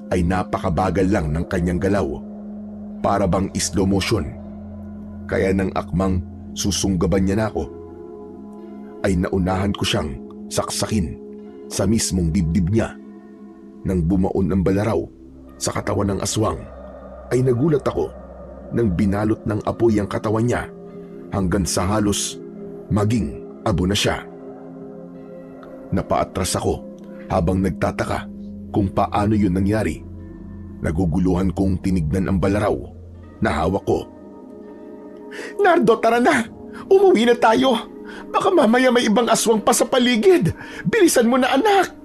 ay napakabagal lang ng kanyang galaw. Para bang slow motion. Kaya nang akmang susunggaban niya na ako, ay naunahan ko siyang saksakin sa mismong dibdib niya. Nang bumaon ang balaraw sa katawan ng aswang, ay nagulat ako nang binalot ng apoy ang katawan niya hanggang sa halos maging abo na siya. Napaatras ako habang nagtataka kung paano yun nangyari. Naguguluhan kong tinignan ang balaraw na hawak ko. Nardo, tara na. Umuwi na tayo. Baka mamaya may ibang aswang pa sa paligid. Bilisan mo na anak.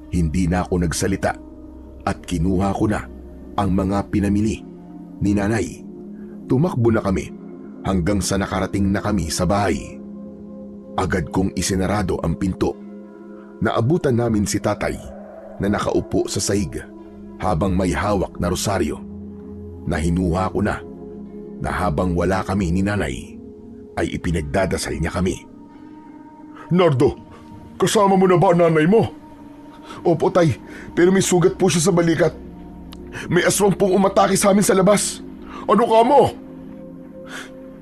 Hindi na ako nagsalita at kinuha ko na ang mga pinamili ni nanay. Tumakbo na kami hanggang sa nakarating na kami sa bahay. Agad kong isinarado ang pinto. Naabutan namin si tatay na nakaupo sa sahig habang may hawak na rosaryo. Nahinuha ko na habang wala kami ni nanay ay ipinagdadasal niya kami. Nardo, kasama mo na ba ang nanay mo? Opo tay, pero may sugat po siya sa balikat. May aswang pong umatake sa amin sa labas. Ano ka mo?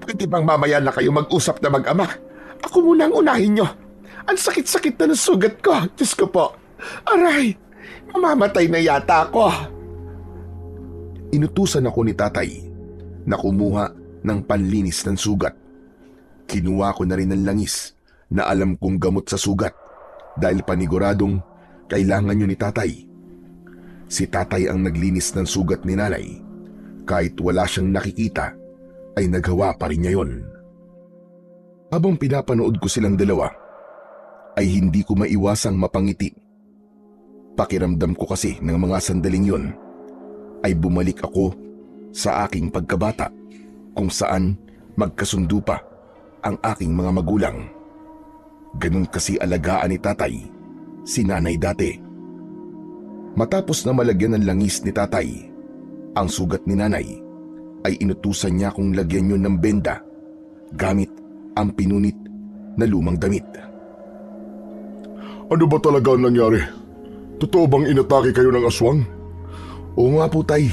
Pwede bang mamaya na kayo mag-usap na mag-ama? Ako muna ang unahin nyo. Ang sakit-sakit na ng sugat ko. Diyos ko po. Aray, mamamatay na yata ako. Inutusan ako ni tatay na kumuha ng panlinis ng sugat. Kinuha ko na rin ng langis na alam kong gamot sa sugat dahil paniguradong kailangan yun ni tatay. Si tatay ang naglinis ng sugat ni nanay. Kahit wala siyang nakikita, ay nagawa pa rin niya yun. Habang pinapanood ko silang dalawa, ay hindi ko maiwasang mapangiti. Pakiramdam ko kasi ng mga sandaling yon ay bumalik ako sa aking pagkabata kung saan magkasundo pa ang aking mga magulang. Ganun kasi alagaan ni tatay si nanay dati. Matapos na malagyan ng langis ni tatay ang sugat ni nanay, ay inutusan niya kong lagyan yun ng benda gamit ang pinunit na lumang damit. Ano ba talaga ang nangyari? Totoo bang inatake kayo ng aswang? Oo nga po tay,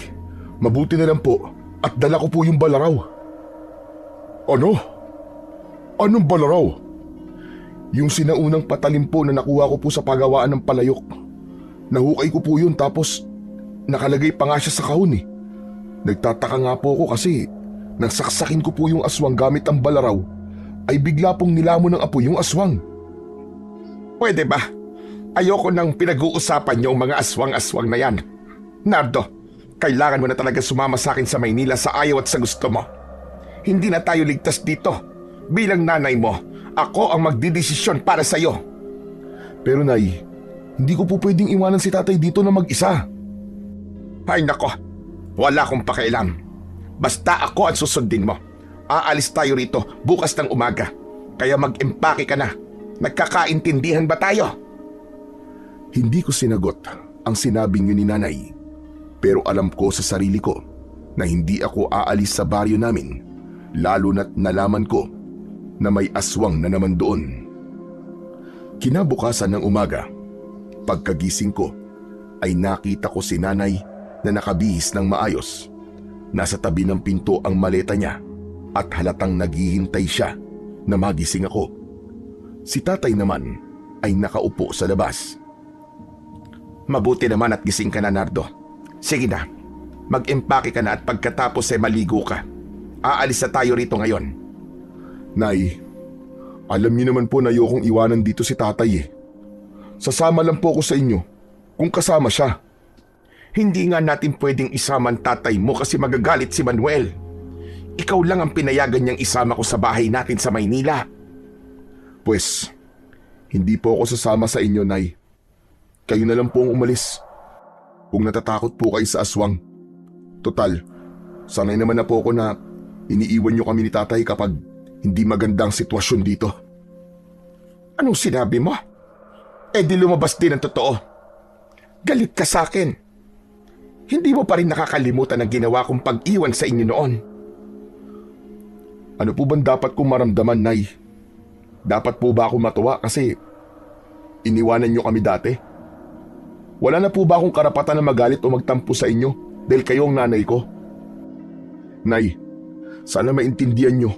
mabuti na lang po at dala ko po yung balaraw. Ano? Anong balaraw? Yung sinaunang patalim po na nakuha ko po sa pagawaan ng palayok. Nahukay ko po yun tapos nakalagay pa nga siya sa kahon eh. Nagtataka nga po ako kasi nang saksakin ko po yung aswang gamit ang balaraw ay bigla pong nilamon ng apoy yung aswang. Pwede ba? Ayoko nang pinag-uusapan yung mga aswang-aswang na yan. Nardo, kailangan mo na talaga sumama sa akin sa Maynila sa ayaw at sa gusto mo. Hindi na tayo ligtas dito Bilang nanay mo, ako ang magdidesisyon para sa'yo. Pero Nay, hindi ko po pwedeng iwanan si tatay dito na mag-isa. Ay nako, wala akong pakialam. Basta ako ang susundin mo. Aalis tayo rito bukas ng umaga. Kaya mag-empake ka na. Nagkakaintindihan ba tayo? Hindi ko sinagot ang sinabing yun ni Nanay. Pero alam ko sa sarili ko na hindi ako aalis sa baryo namin, lalo na't nalaman ko na may aswang na naman doon. Kinabukasan ng umaga, pagkagising ko ay nakita ko si Nanay na nakabihis ng maayos. Nasa tabi ng pinto ang maleta niya at halatang naghihintay siya na magising ako. Si tatay naman ay nakaupo sa labas. Mabuti naman at gising ka na, Nardo. Sige na, mag-empake ka na at pagkatapos ay maligo ka. Aalis na tayo rito ngayon. Nay, alam niyo naman po na ayokong iwanan dito si tatay eh. Sasama lang po ako sa inyo kung kasama siya. Hindi nga natin pwedeng isama ang tatay mo kasi magagalit si Manuel. Ikaw lang ang pinayagan niyang isama ko sa bahay natin sa Maynila. Pues, hindi po ako sasama sa inyo, Nay. Kayo na lang po ang umalis. Kung natatakot po kayo sa aswang. Total, sanay naman na po ako na iniiwan niyo kami ni tatay kapag hindi magandang sitwasyon dito. Anong sinabi mo? Eh di lumabas din ang totoo. Galit ka sa akin. Hindi mo pa rin nakakalimutan ang ginawa kong pag-iwan sa inyo noon. Ano po bang dapat kong maramdaman, Nay? Dapat po ba ako matuwa kasi iniwanan niyo kami dati? Wala na po ba akong karapatan na magalit o magtampo sa inyo dahil kayo ang nanay ko? Nay, sana maintindihan niyo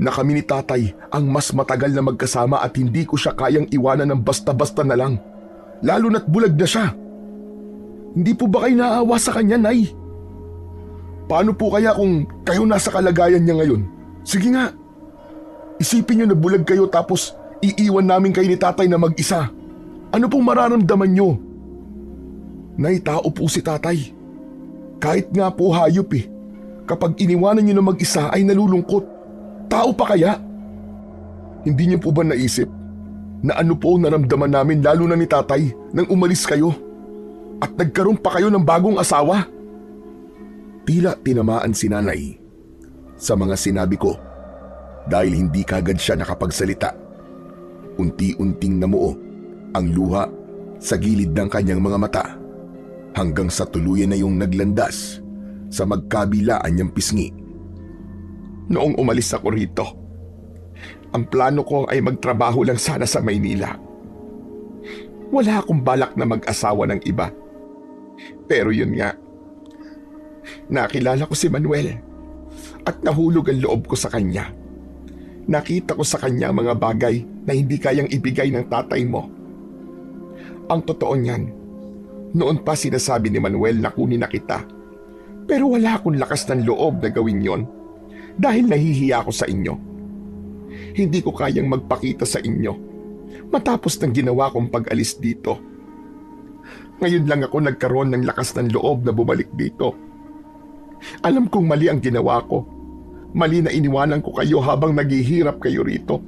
na kami ni tatay ang mas matagal na magkasama at hindi ko siya kayang iwanan ng basta-basta na lang. Lalo na't bulag na siya. Hindi po ba kayo naaawa sa kanya, Nay? Paano po kaya kung kayo nasa kalagayan niya ngayon? Sige nga, isipin niyo na bulag kayo tapos iiwan namin kayo ni tatay na mag-isa. Ano pong mararamdaman niyo? Nay, tao po si tatay. Kahit nga po hayop eh. Kapag iniwanan niyo na mag-isa ay nalulungkot. Tao pa kaya? Hindi niyo po ba naisip na ano po ang naramdaman namin lalo na ni tatay nang umalis kayo? At nagkaroon pa kayo ng bagong asawa? Tila tinamaan si Nanay sa mga sinabi ko dahil hindi kagad siya nakapagsalita. Unti-unting namuo ang luha sa gilid ng kanyang mga mata hanggang sa tuluyan na yung naglandas sa magkabilaan niyang pisngi. Noong umalis ako rito, ang plano ko ay magtrabaho lang sana sa Maynila. Wala akong balak na mag-asawa ng iba. Pero yun nga, nakilala ko si Manuel at nahulog ang loob ko sa kanya. Nakita ko sa kanya mga bagay na hindi kayang ibigay ng tatay mo. Ang totoo niyan, noon pa sinasabi ni Manuel na kunin na kita. Pero wala akong lakas ng loob na gawin yon dahil nahihiya ako sa inyo. Hindi ko kayang magpakita sa inyo matapos ng ginawa kong pag-alis dito. Ngayon lang ako nagkaroon ng lakas ng loob na bumalik dito. Alam kong mali ang ginawa ko. Mali na iniwanan ko kayo habang naghihirap kayo rito.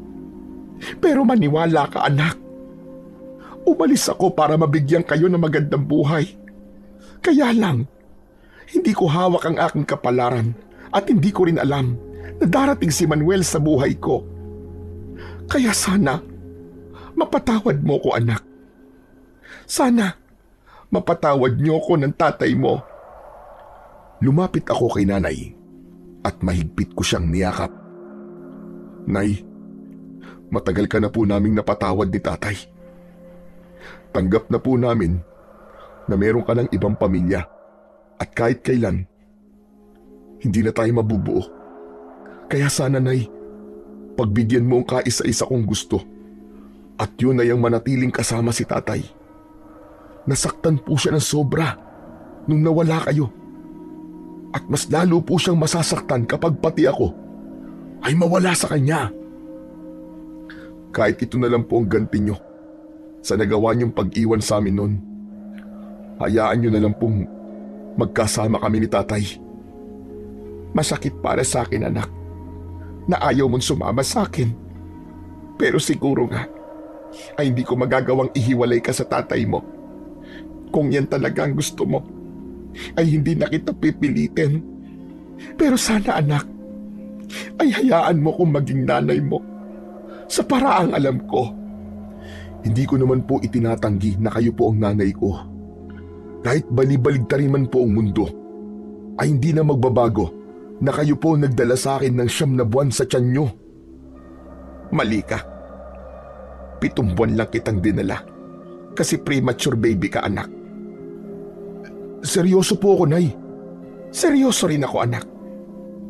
Pero maniwala ka, anak. Umalis ako para mabigyan kayo ng magandang buhay. Kaya lang, hindi ko hawak ang aking kapalaran at hindi ko rin alam na darating si Manuel sa buhay ko. Kaya sana, mapatawad mo ko, anak. Sana, mapatawad niyo ko ng tatay mo. Lumapit ako kay Nanay at mahigpit ko siyang niyakap. Nay, matagal ka na po naming napatawad ni tatay. Tanggap na po namin na meron ka ng ibang pamilya at kahit kailan, hindi na tayo mabubuo. Kaya sana, Nay, pagbigyan mo ang kaisa-isa kong gusto at yun ay ang manatiling kasama si tatay. Nasaktan po siya ng sobra nung nawala kayo. At mas lalo po siyang masasaktan kapag pati ako ay mawala sa kanya. Kahit ito na lang po ang ganti nyo sa nagawa niyong pag-iwan sa amin noon. Hayaan nyo na lang pong magkasama kami ni tatay. Masakit para sa akin, anak. na ayaw mong sumama sa akin. Pero siguro nga, ay hindi ko magagawang ihiwalay ka sa tatay mo. Kung yan talaga ang gusto mo, ay hindi na kita pipilitin. Pero sana anak, ay hayaan mo kong maging nanay mo sa paraang alam ko. Hindi ko naman po itinatanggi na kayo po ang nanay ko. Kahit balibaligtarin man po ang mundo, ay hindi na magbabago na kayo po nagdala sa akin ng 9 na buwan sa tiyan nyo. Mali ka. 7 buwan lang kitang dinala kasi premature baby ka, anak. Seryoso po ako, Nay. Seryoso rin ako, anak.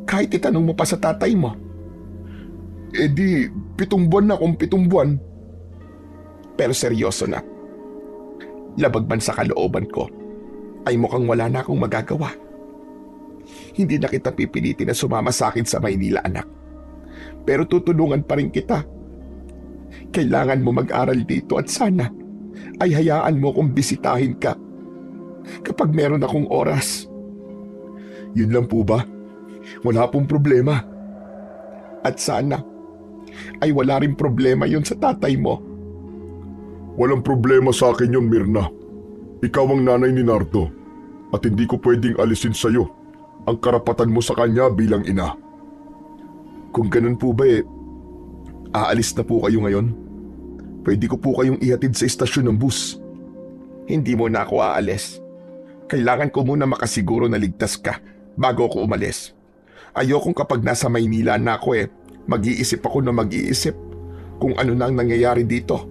Kahit itanong mo pa sa tatay mo. Eh di, 7 buwan na kung 7 buwan. Pero seryoso na. Labag man sa kalooban ko, ay mukhang wala na akong magagawa. Hindi na kita pipilitin na sumama sa akin sa Maynila, anak. Pero tutulungan pa rin kita. Kailangan mo mag-aral dito at sana ay hayaan mo kong bisitahin ka kapag meron akong oras. Yun lang po ba? Wala pong problema. At sana ay wala rin problema yun sa tatay mo. Walang problema sa akin yun, Mirna. Ikaw ang nanay ni Nardo at hindi ko pwedeng alisin sa'yo ang karapatan mo sa kanya bilang ina. Kung ganun po ba aalis na po kayo ngayon? Pwede ko po kayong ihatid sa istasyon ng bus. Hindi mo na ako aalis. Kailangan ko muna makasiguro na ligtas ka bago ako umalis. Ayokong kapag nasa Maynila na ako mag-iisip ako na mag-iisip kung ano na ang nangyayari dito.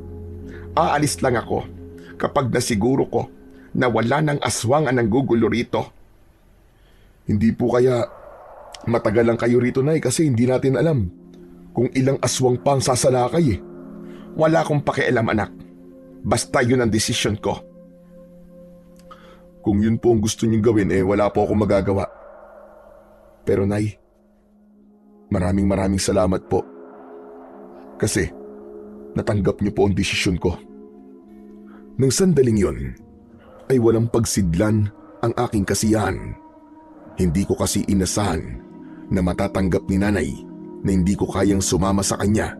Aalis lang ako kapag nasiguro ko na wala ng aswang ang nanggugulo rito. Hindi po kaya matagal lang kayo rito, Nay, kasi hindi natin alam kung ilang aswang pa ang sasalakay. Wala akong pakialam, anak. Basta yun ang desisyon ko. Kung yun po ang gusto niyong gawin, wala po akong magagawa. Pero Nay, maraming salamat po. Kasi natanggap niyo po ang desisyon ko. Nang sandaling yun, ay walang pagsidlan ang aking kasiyahan. Hindi ko kasi inasahan na matatanggap ni nanay na hindi ko kayang sumama sa kanya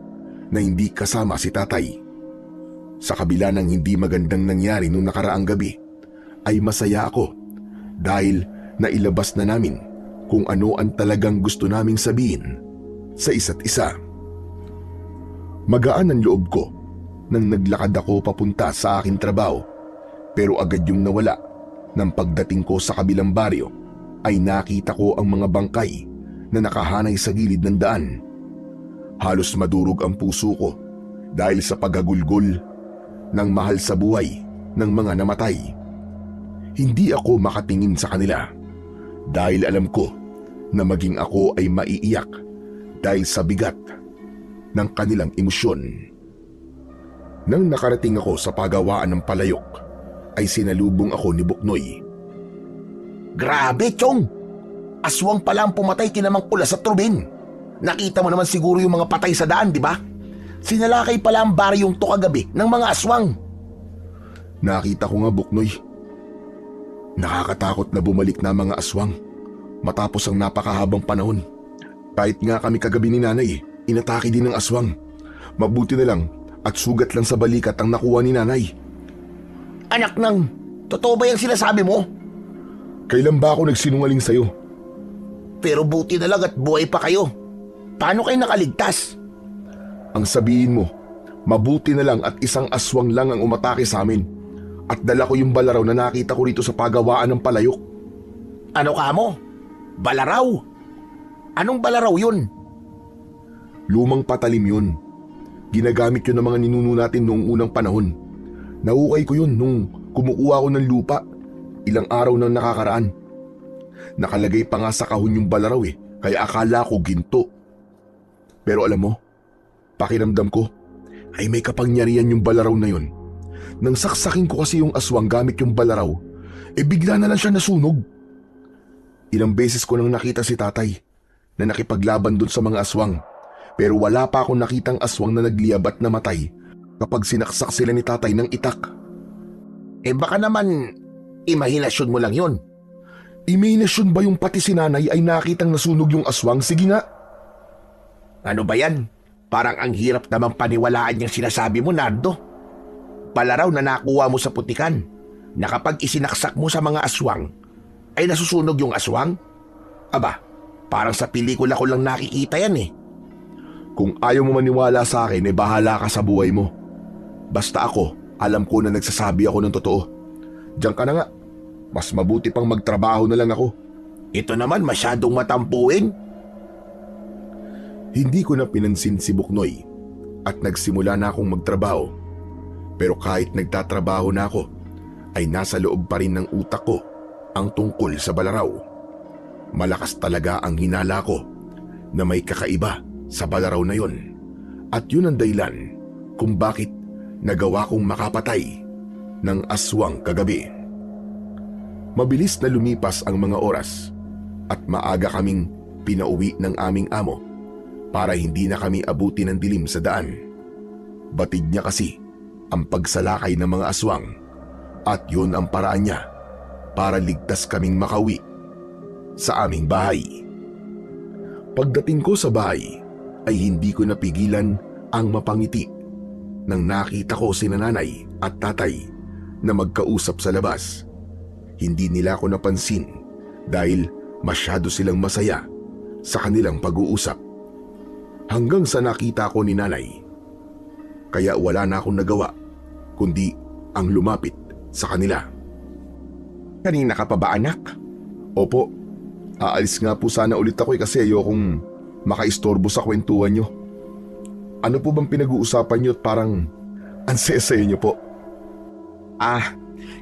na hindi kasama si tatay. Sa kabila ng hindi magandang nangyari nung nakaraang gabi, ay masaya ako dahil nailabas na namin kung ano ang talagang gusto naming sabihin sa isa't isa. Magaan ang loob ko nang naglakad ako papunta sa aking trabaho, pero agad yung nawala. Nang pagdating ko sa kabilang baryo ay nakita ko ang mga bangkay na nakahanay sa gilid ng daan. Halos madurog ang puso ko dahil sa paghagulgol ng mahal sa buhay ng mga namatay. Hindi ako makatingin sa kanila dahil alam ko na maging ako ay maiiyak dahil sa bigat ng kanilang emosyon. Nang nakarating ako sa pagawaan ng palayok, ay sinalubong ako ni Buknoy. Grabe, Chong! Aswang pala ang pumatay kinamang pula sa trubin. Nakita mo naman siguro yung mga patay sa daan, di ba? Sinalakay pala ang baryong to kagabi ng mga aswang. Nakita ko nga, Buknoy. Nakakatakot na bumalik na mga aswang matapos ang napakahabang panahon. Kahit nga kami kagabi ni nanay, inatake din ng aswang. Mabuti na lang at sugat lang sa balikat ang nakuha ni nanay. Anak nang, totoo ba yung sinasabi mo? Kailan ba ako nagsinungaling sa'yo? Pero buti na lang at buhay pa kayo. Paano kayo nakaligtas? Ang sabihin mo, mabuti na lang at isang aswang lang ang umatake sa amin. At dala ko yung balaraw na nakita ko rito sa pagawaan ng palayok. Ano ka mo? Balaraw? Anong balaraw yun? Lumang patalim yun. Ginagamit yun ng mga ninuno natin noong unang panahon. Nahukay ko yun nung kumukuha ko ng lupa ilang araw nang nakakaraan. Nakalagay pa nga sa kahon yung balaraw kaya akala ko ginto. Pero alam mo, pakiramdam ko ay may kapangyarihan yung balaraw na yun. Nang saksakin ko kasi yung aswang gamit yung balaraw, bigla na lang siya nasunog. Ilang beses ko nang nakita si tatay na nakipaglaban dun sa mga aswang. Pero wala pa akong nakitang aswang na nagliyab at namatay kapag sinaksak sila ni tatay ng itak. Baka naman, imahinasyon mo lang yun. Imahinasyon ba yung pati si nanay ay nakitang nasunog yung aswang? Sige nga. Ano ba yan? Parang ang hirap namang paniwalaan yung sinasabi mo, Nardo. Pala raw na nakuha mo sa putikan na kapag isinaksak mo sa mga aswang, ay nasusunog yung aswang? Aba, parang sa pelikula ko lang nakikita yan eh. Kung ayaw mo maniwala sa akin, bahala ka sa buhay mo. Basta ako, alam ko na nagsasabi ako ng totoo. Diyan ka na nga. Mas mabuti pang magtrabaho na lang ako. Ito naman masyadong matampuin. Hindi ko na pinansin si Buknoy at nagsimula na akong magtrabaho. Pero kahit nagtatrabaho na ako, ay nasa loob pa rin ng utak ko ang tungkol sa Balaraw. Malakas talaga ang hinala ko na may kakaiba sa Balaraw na yon. At yun ang dahilan kung bakit nagawa kong makapatay ng aswang kagabi. Mabilis na lumipas ang mga oras at maaga kaming pinauwi ng aming amo para hindi na kami abuti ng dilim sa daan. Batid niya kasi ang pagsalakay ng mga aswang at yun ang paraan niya para ligtas kaming makauwi sa aming bahay. Pagdating ko sa bahay ay hindi ko napigilan ang mapangiti nang nakita ko si nanay at tatay na magkausap sa labas. Hindi nila ako napansin dahil masyado silang masaya sa kanilang pag-uusap. Hanggang sa nakita ko ni nanay. Kaya wala na akong nagawa kundi ang lumapit sa kanila. Kanina ka pa ba, anak? Opo, aalis nga po sana ulit ako kasi ayokong makaistorbo sa kwentuhan nyo. Ano po bang pinag-uusapan nyo at parang ansesaya nyo po?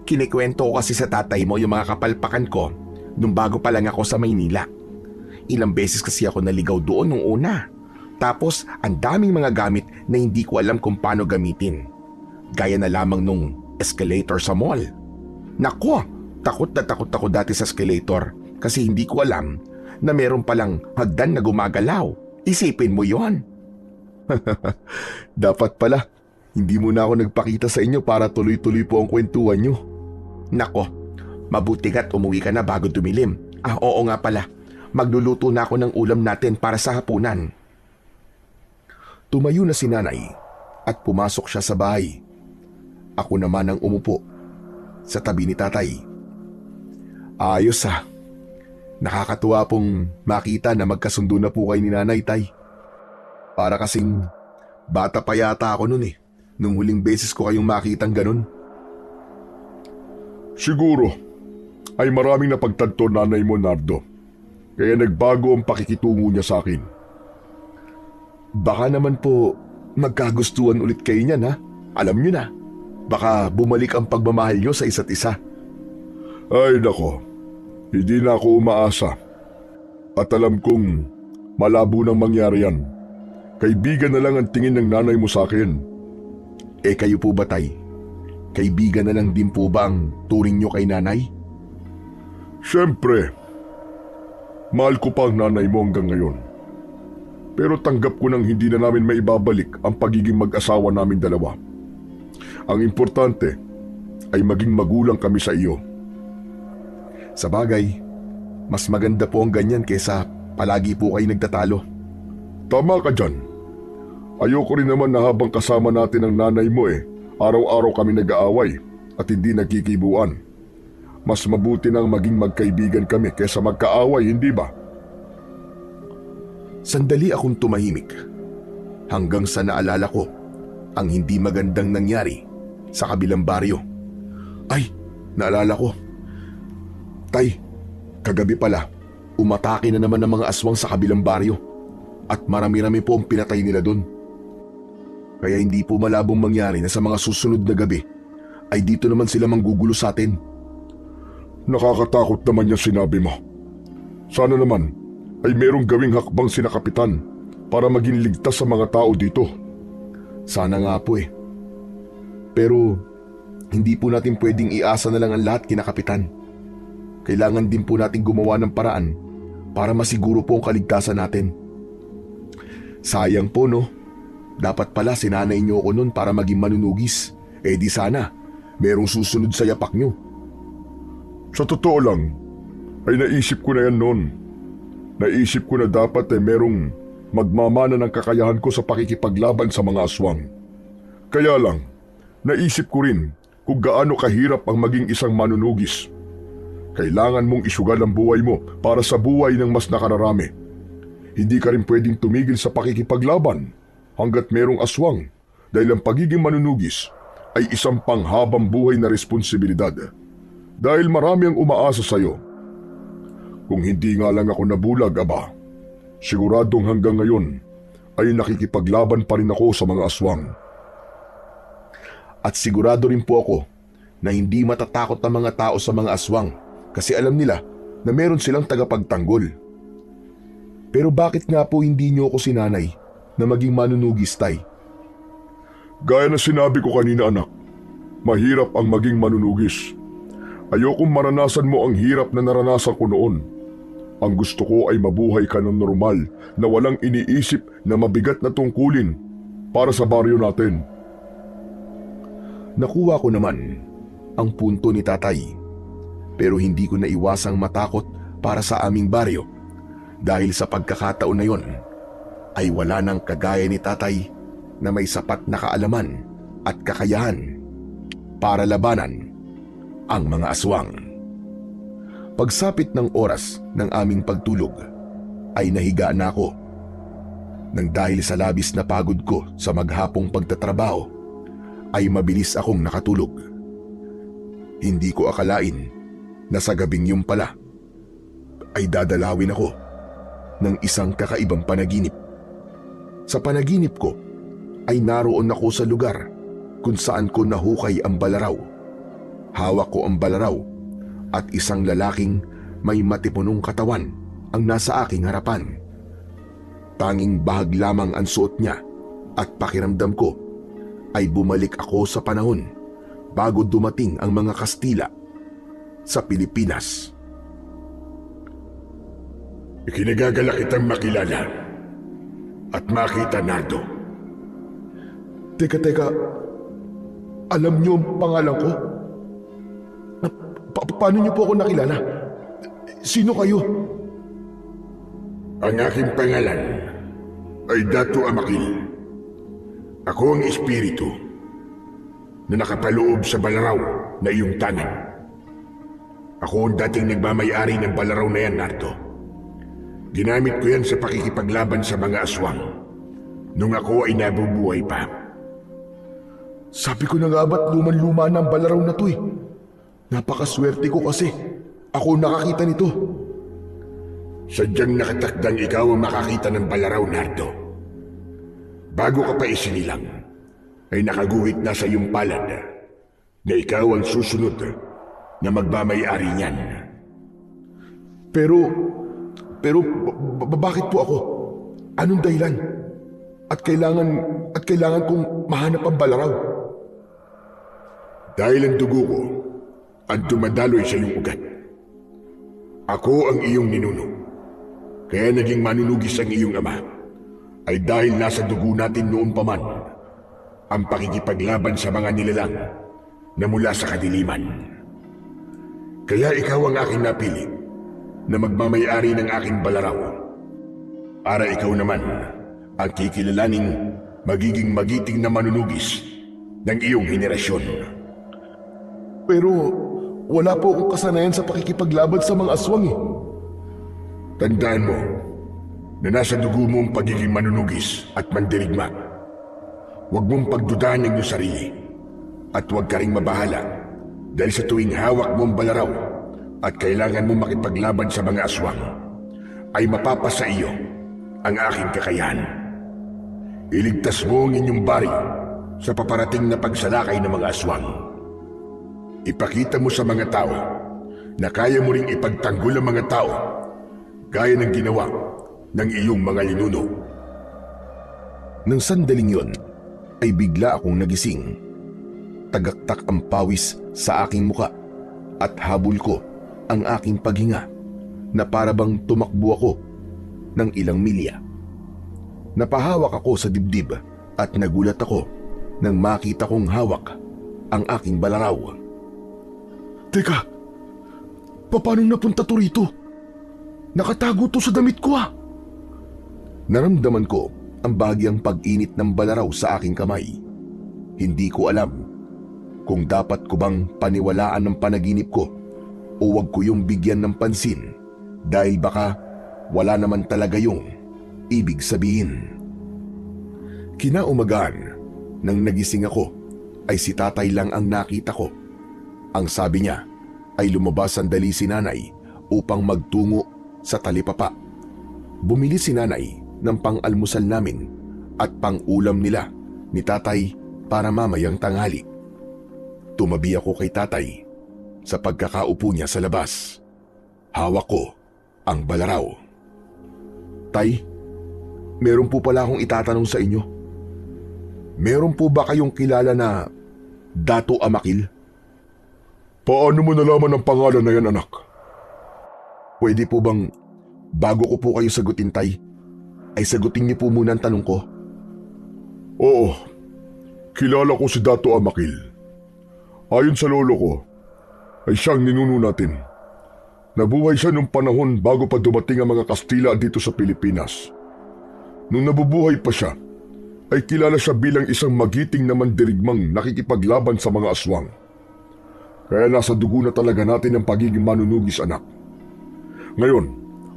Kinikwento ko kasi sa tatay mo yung mga kapalpakan ko nung bago pa lang ako sa Maynila. Ilang beses kasi ako naligaw doon nung una. Tapos ang daming mga gamit na hindi ko alam kung paano gamitin. Gaya na lamang nung escalator sa mall. Nako, takot na takot ako dati sa escalator kasi hindi ko alam na meron palang hagdan na gumagalaw. Isipin mo yon. Dapat pala, hindi mo na ako nagpakita sa inyo para tuloy-tuloy po ang kwentuhan nyo. Nako, mabuti ka't umuwi ka na bago dumilim. Oo nga pala, magluluto na ako ng ulam natin para sa hapunan. Tumayo na si nanay at pumasok siya sa bahay. Ako naman ang umupo sa tabi ni tatay. Ayos ha. Nakakatuwa pong makita na magkasundo na po kayo ni nanay, tay. Para kasing bata pa yata ako nun nung huling beses ko kayong makitang ganun. Siguro ay maraming napagtanto nanay mo, Nardo. Kaya nagbago ang pakikitungo niya sa akin. Baka naman po magkagustuhan ulit kayo niyan ha. Alam niyo na, baka bumalik ang pagmamahal niyo sa isa't isa. Ay nako, hindi na ako umaasa. At alam kong malabo nang mangyari yan. Kaibigan na lang ang tingin ng nanay mo sa akin. Kayo po ba, tay? Kaibigan na lang din po ba ang turing niyo kay nanay? Siyempre, mahal ko pa ang nanay mo hanggang ngayon. Pero tanggap ko nang hindi na namin maibabalik ang pagiging mag-asawa namin dalawa. Ang importante ay maging magulang kami sa iyo. Sa bagay, mas maganda po ang ganyan kaysa palagi po kayo nagtatalo. Tama ka dyan. Ayoko rin naman na habang kasama natin ang nanay mo araw-araw kami nag-aaway at hindi nagkikibuan. Mas mabuti nang maging magkaibigan kami kaysa magkaaway, hindi ba? Sandali akong tumahimik hanggang sa naalala ko ang hindi magandang nangyari sa kabilang baryo. Ay, naalala ko. Tay, kagabi pala, umatake na naman ng mga aswang sa kabilang baryo at marami-rami po ang pinatay nila doon. Kaya hindi po malabong mangyari na sa mga susunod na gabi ay dito naman sila manggugulo sa atin. Nakakatakot naman yung sinabi mo. Sana naman ay merong gawing hakbang sina Kapitan para maging ligtas sa mga tao dito. Sana nga po Pero hindi po natin pwedeng iasa na lang ang lahat kina Kapitan. Kailangan din po natin gumawa ng paraan para masiguro po ang kaligtasan natin. Sayang po no, dapat pala sinanay niyo ako nun para maging manunugis. Di sana, merong susunod sa yapak niyo. Sa totoo lang, ay naisip ko na yan noon. Naisip ko na dapat merong magmamana ng kakayahan ko sa pakikipaglaban sa mga aswang. Kaya lang, naisip ko rin kung gaano kahirap ang maging isang manunugis. Kailangan mong isugal ang buhay mo para sa buhay ng mas nakararami. Hindi ka rin pwedeng tumigil sa pakikipaglaban hanggat merong aswang dahil ang pagiging manunugis ay isang panghabang buhay na responsibilidad. Dahil marami ang umaasa sa iyo. Kung hindi nga lang ako nabulag, aba, siguradong hanggang ngayon ay nakikipaglaban pa rin ako sa mga aswang. At sigurado rin po ako na hindi matatakot ang mga tao sa mga aswang kasi alam nila na meron silang tagapagtanggol. Pero bakit nga po hindi niyo ako sinanay na maging manunugis, Tay? Gaya na sinabi ko kanina, anak, mahirap ang maging manunugis. Ayokong maranasan mo ang hirap na naranasan ko noon. Ang gusto ko ay mabuhay ka ng normal na walang iniisip na mabigat na tungkulin para sa baryo natin. Nakuha ko naman ang punto ni Tatay, pero hindi ko naiwasang matakot para sa aming baryo dahil sa pagkakataon na yon ay wala nang kagaya ni Tatay na may sapat na kaalaman at kakayahan para labanan ang mga aswang. Pagsapit ng oras ng aming pagtulog ay nahiga na ako nang dahil sa labis na pagod ko sa maghapong pagtatrabaho ay mabilis akong nakatulog. Hindi ko akalain na sa gabing yun pala ay dadalawin ako ng isang kakaibang panaginip. Sa panaginip ko ay naroon ako sa lugar kung saan ko nahukay ang balaraw. Hawak ko ang balaraw at isang lalaking may matipunong katawan ang nasa aking harapan. Tanging bahag lamang ang suot niya at pakiramdam ko ay bumalik ako sa panahon bago dumating ang mga Kastila sa Pilipinas. Ikinagagala kitang makilala at makita, Nardo. Teka, alam niyo ang pangalan ko? Paano niyo po ako nakilala? Sino kayo? Ang aking pangalan ay Dato Amakil. Ako ang espiritu na nakapaloob sa balaraw na iyong tangan. Ako ang dating nagmamay-ari ng balaraw na yan, Nardo. Ginamit ko yan sa pakikipaglaban sa mga aswang nung ako ay nabubuhay pa. Sabi ko na nga ba't luman-luma na ang balaraw na to eh. Napakaswerte ko kasi ako nakakita nito. Sadyang nakatakdang ikaw ang makakita ng balaraw, Nardo. Bago ka pa isinilang, ay nakaguhit na sa iyong palad na ikaw ang susunod na magmamay-ari niyan. Pero bakit po ako? Anong dahilan? At kailangan kong mahanap ang balaraw. Dahil ang dugo ko ang dumadaloy sa iyong ugat. Ako ang iyong ninuno. Kaya naging manunugis ang iyong ama ay dahil nasa dugo natin noon pa man ang pakikipaglaban sa mga nilalang na mula sa kadiliman. Kaya ikaw ang aking napili na magmamay-ari ng aking balaraw para ikaw naman ang kikilalaning magiging magiting na manunugis ng iyong henerasyon. Pero wala po akong kasanayan sa pakikipaglaban sa mga aswang eh. Tandaan mo na nasa dugo mo ang pagiging manunugis at mandirigma. Huwag mong pagdudahan ang iyong sarili at huwag ka ring mabahala dahil sa tuwing hawak mo ang balaraw at kailangan mo makipaglaban sa mga aswang ay mapapasa iyo ang aking kakayahan. Iligtas mo ang inyong baryo sa paparating na pagsalakay ng mga aswang. Ipakita mo sa mga tao na kaya mo ring ipagtanggol ang mga tao gaya ng ginawa ng iyong mga linuno. Nang sandaling yon, ay bigla akong nagising. Tagaktak ang pawis sa aking muka at habol ko ang aking paghinga na parabang tumakbo ako ng ilang milya. Napahawak ako sa dibdib at nagulat ako nang makita kong hawak ang aking balaraw. Teka, paano napunta to rito? Nakatago to sa damit ko ah. Naramdaman ko ang bahagyang pag-init ng balaraw sa aking kamay. Hindi ko alam kung dapat ko bang paniwalaan ng panaginip ko o wag ko yung bigyan ng pansin dahil baka wala naman talaga yung ibig sabihin. Kinaumagahan, nang nagising ako, ay si tatay lang ang nakita ko. Ang sabi niya ay lumabas sandali si nanay upang magtungo sa talipapa. Bumili si nanay ng pang-almusal namin at pang-ulam nila ni tatay para mamayang tanghali. Tumabi ako kay tatay sa pagkakaupo niya sa labas. Hawak ko ang balaraw. Tay, meron po pala akong itatanong sa inyo. Meron po ba kayong kilala na Dato Amakil? Paano mo nalaman ang pangalan na yan, anak? Pwede po bang bago ko po kayo sagutin, tay, ay sagutin niyo po muna ang tanong ko? Oo, kilala ko si Dato Amakil. Ayon sa lolo ko, ay siyang ninuno natin. Nabuhay siya nung panahon bago pa dumating ang mga Kastila dito sa Pilipinas. Nung nabubuhay pa siya, ay kilala siya bilang isang magiting na mandirigmang nakikipaglaban sa mga aswang. Kaya nasa dugo na talaga natin ang pagiging manunugis, anak. Ngayon,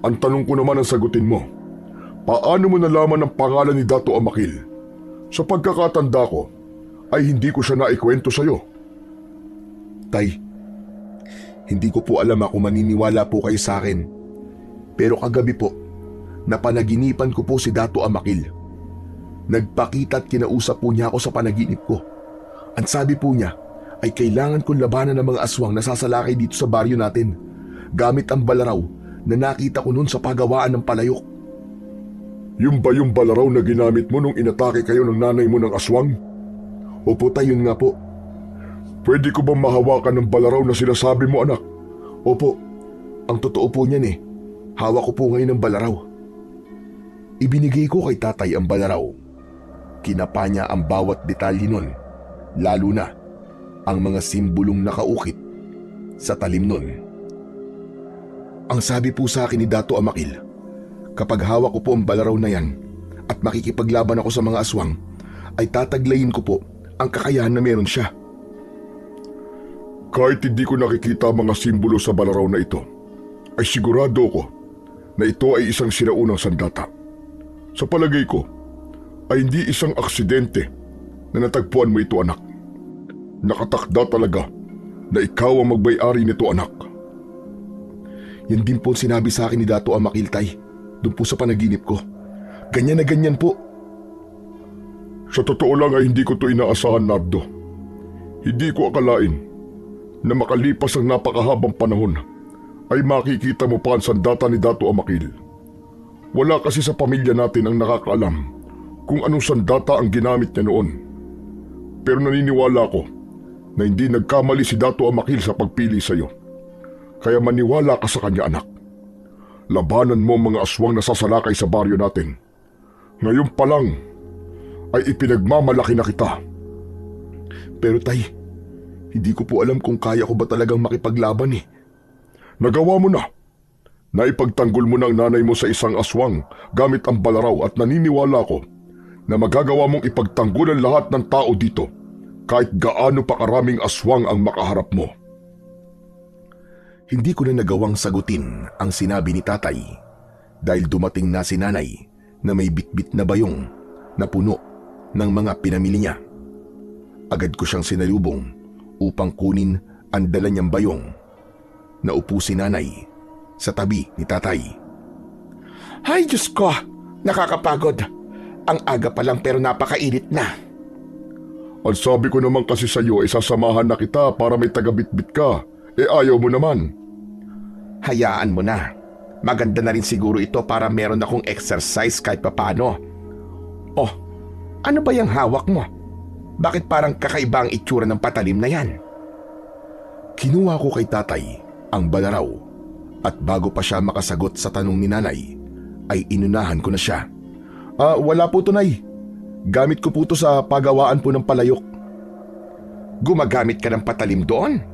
ang tanong ko naman ang sagutin mo. Paano mo nalaman ang pangalan ni Dato Amakil? Sa pagkakatanda ko, ay hindi ko siya naikwento sa'yo. Tay, hindi ko po alam kung maniniwala po kayo sa akin. Pero kagabi po, napanaginipan ko po si Dato Amakil. Nagpakita at kinausap po niya ako sa panaginip ko. Ang sabi po niya ay kailangan kong labanan ng mga aswang na sasalakay dito sa baryo natin gamit ang balaraw na nakita ko noon sa pagawaan ng palayok. Yung ba yung balaraw na ginamit mo nung inatake kayo ng nanay mo ng aswang? Opo tay, yun nga po. Pwede ko bang mahawakan ng balaraw na sinasabi mo, anak? Opo, ang totoo po niyan eh. Hawak ko po ngayon ng balaraw. Ibinigay ko kay tatay ang balaraw. Kinapa niya ang bawat detalye nun, lalo na ang mga simbolong nakaukit sa talim nun. Ang sabi po sa akin ni Dato Amakil, kapag hawak ko po ang balaraw na yan at makikipaglaban ako sa mga aswang, ay tataglayin ko po ang kakayahan na meron siya. Kahit hindi ko nakikita mga simbolo sa balaraw na ito, ay sigurado ko na ito ay isang sinaunang sandata. Sa palagay ko, ay hindi isang aksidente na natagpuan mo ito, anak. Nakatakda talaga na ikaw ang magmay-ari nito, anak. Yan din po sinabi sa akin ni Dato Amakil, tay, doon po sa panaginip ko. Ganyan na ganyan po. Sa totoo lang ay hindi ko ito inaasahan, Nardo. Hindi ko akalain na makalipas ang napakahabang panahon ay makikita mo pa ang sandata ni Dato Amakil. Wala kasi sa pamilya natin ang nakakaalam kung anong sandata ang ginamit niya noon. Pero naniniwala ko na hindi nagkamali si Dato Amakil sa pagpili sa iyo. Kaya maniwala ka sa kanya, anak. Labanan mo mga aswang na sasalakay sa baryo natin. Ngayon pa lang ay ipinagmamalaki na kita. Pero tay, hindi ko po alam kung kaya ko ba talagang makipaglaban eh. Nagawa mo na. Naipagtanggol mo ng nanay mo sa isang aswang gamit ang balaraw at naniniwala ko na magagawa mong ipagtanggol ang lahat ng tao dito kahit gaano pa karaming aswang ang makaharap mo. Hindi ko na nagawang sagutin ang sinabi ni tatay dahil dumating na si nanay na may bitbit na bayong na puno ng mga pinamili niya. Agad ko siyang sinalubong upang kunin ang dala niyang bayong. Naupo si nanay sa tabi ni tatay. Ay Diyos ko, nakakapagod. Ang aga pa lang pero napakainit na. Ang sabi ko naman kasi sa iyo ay sasamahan na kita para may tagabitbit ka. Ayaw mo naman. Hayaan mo na. Maganda na rin siguro ito para meron akong exercise kahit papano. Oh, ano ba yung hawak mo? Bakit parang kakaiba ang itsura ng patalim na yan? Kinuha ko kay tatay ang balaraw at bago pa siya makasagot sa tanong ni nanay, ay inunahan ko na siya. Wala po tunay. Gamit ko po to sa pagawaan po ng palayok. Gumagamit ka ng patalim doon?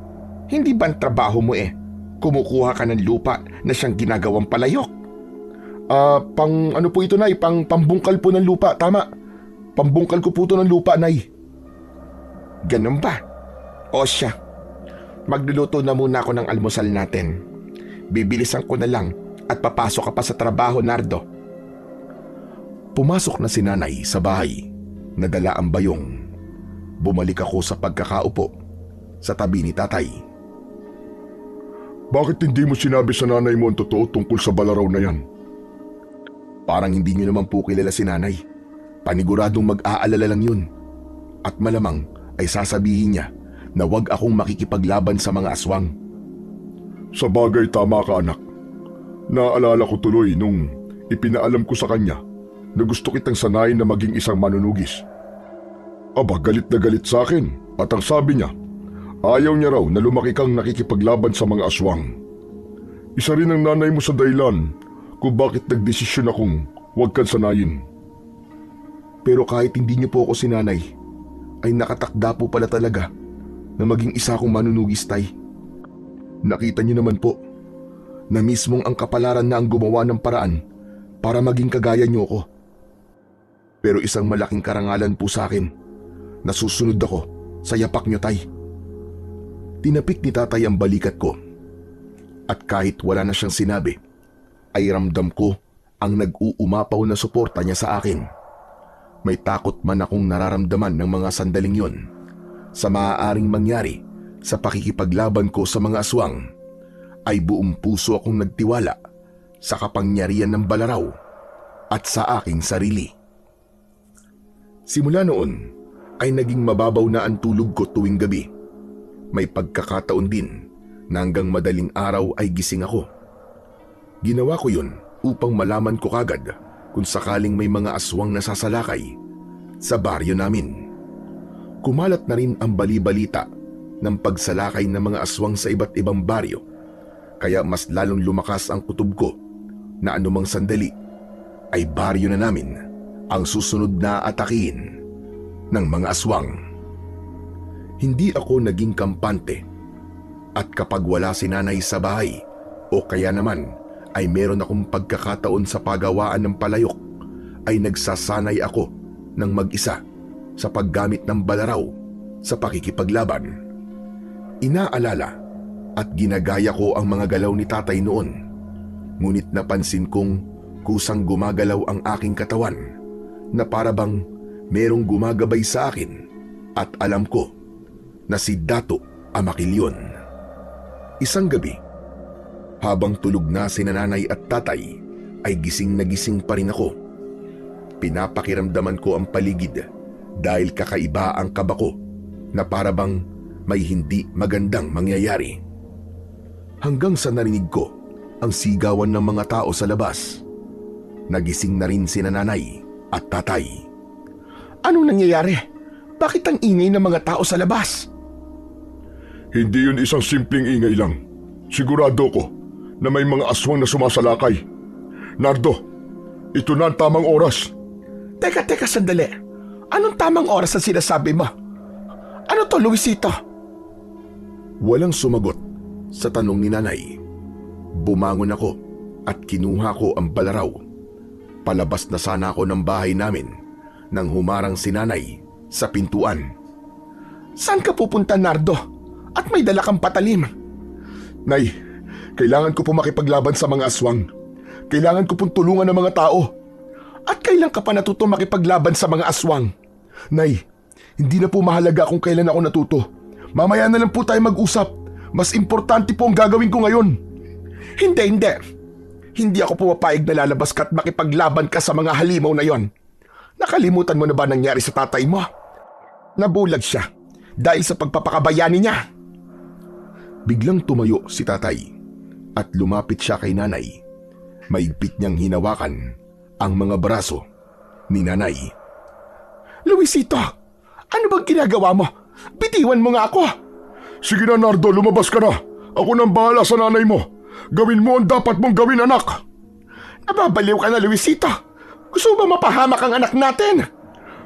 Hindi ba ang trabaho mo eh? Kumukuha ka ng lupa na siyang ginagawang palayok? Pang ano po ito, Nay? Pambungkal po ng lupa, tama. Pambungkal ko po ito ng lupa, Nay. Ganun ba? O siya, magluluto na muna ako ng almusal natin. Bibilisan ko na lang at papasok ka pa sa trabaho, Nardo. Pumasok na si Nanay sa bahay, nadala ang bayong. Bumalik ako sa pagkakaupo sa tabi ni Tatay. Bakit hindi mo sinabi sa nanay mo ang totoo tungkol sa balaraw na yan? Parang hindi niyo naman po kilala si Nanay. Paniguradong mag-aalala lang yun. At malamang ay sasabihin niya na wag akong makikipaglaban sa mga aswang. Sa bagay, tama ka anak. Naalala ko tuloy nung ipinaalam ko sa kanya na gusto kitang sanayin na maging isang manunugis. Aba, galit na galit sa akin at ang sabi niya, ayaw niya raw na lumaki kang nakikipaglaban sa mga aswang. Isa rin ang nanay mo sa dahilan kung bakit nagdesisyon akong huwag kang sanayin. Pero kahit hindi niyo po ako sinanay, ay nakatakda po pala talaga na maging isa akong manunugis, Tay. Nakita niyo naman po na mismong ang kapalaran na ang gumawa ng paraan para maging kagaya niyo ko. Pero isang malaking karangalan po sa akin na susunod ako sa yapak niyo, Tay. Tinapik ni Tatay ang balikat ko at kahit wala na siyang sinabi, ay ramdam ko ang nag-uumapaw na suporta niya sa akin. May takot man akong nararamdaman ng mga sandaling yon sa maaaring mangyari sa pakikipaglaban ko sa mga aswang, ay buong puso akong nagtiwala sa kapangyarihan ng balaraw at sa aking sarili. Simula noon ay naging mababaw na ang tulog ko tuwing gabi. May pagkakataon din na hanggang madaling araw ay gising ako. Ginawa ko yun upang malaman ko kagad kung sakaling may mga aswang nasasalakay sa baryo namin. Kumalat na rin ang bali-balita ng pagsalakay ng mga aswang sa iba't ibang baryo, kaya mas lalong lumakas ang kutob ko na anumang sandali ay baryo na namin ang susunod na atakihin ng mga aswang. Hindi ako naging kampante at kapag wala si Nanay sa bahay o kaya naman ay meron akong pagkakataon sa pagawaan ng palayok, ay nagsasanay ako ng mag-isa sa paggamit ng balaraw sa pakikipaglaban. Inaalala at ginagaya ko ang mga galaw ni Tatay noon, ngunit napansin kong kusang gumagalaw ang aking katawan na para bang merong gumagabay sa akin at alam ko na si Dato Amakilyon. Isang gabi, habang tulog na si Nanay at Tatay, ay gising na gising pa rin ako. Pinapakiramdaman ko ang paligid dahil kakaiba ang kaba ko na para bang may hindi magandang mangyayari. Hanggang sa narinig ko ang sigawan ng mga tao sa labas. Nagising na rin si Nanay at Tatay. Anong nangyayari? Bakit ang ingay ng mga tao sa labas? Hindi yun isang simpleng ingay lang. Sigurado ko na may mga aswang na sumasalakay. Nardo, ito na ang tamang oras. Teka, sandali. Anong tamang oras ang sinasabi mo? Ano to, Luisito? Walang sumagot sa tanong ni Nanay. Bumangon ako at kinuha ko ang balaraw. Palabas na sana ako ng bahay namin nang humarang si Nanay sa pintuan. Saan ka pupunta, Nardo? At may dala kang patalim. Nay, kailangan ko po makipaglaban sa mga aswang. Kailangan ko pong tulungan ng mga tao. At kailan ka pa natuto makipaglaban sa mga aswang? Nay, hindi na po mahalaga kung kailan ako natuto. Mamaya na lang po tayo mag-usap. Mas importante po ang gagawin ko ngayon. Hindi. Hindi ako pumapayag na lalabas ka at makipaglaban ka sa mga halimaw na yon. Nakalimutan mo na ba nangyari sa tatay mo? Nabulag siya dahil sa pagpapakabayani niya. Biglang tumayo si Tatay at lumapit siya kay Nanay. Maigpit niyang hinawakan ang mga braso ni Nanay. Luisito, ano bang ginagawa mo? Bitiwan mo nga ako. Sige na, Nardo, lumabas ka na. Ako nang bahala sa nanay mo. Gawin mo ang dapat mong gawin, anak. Nababaliw ka na, Luisito. Gusto mo ba mapahamak ang anak natin?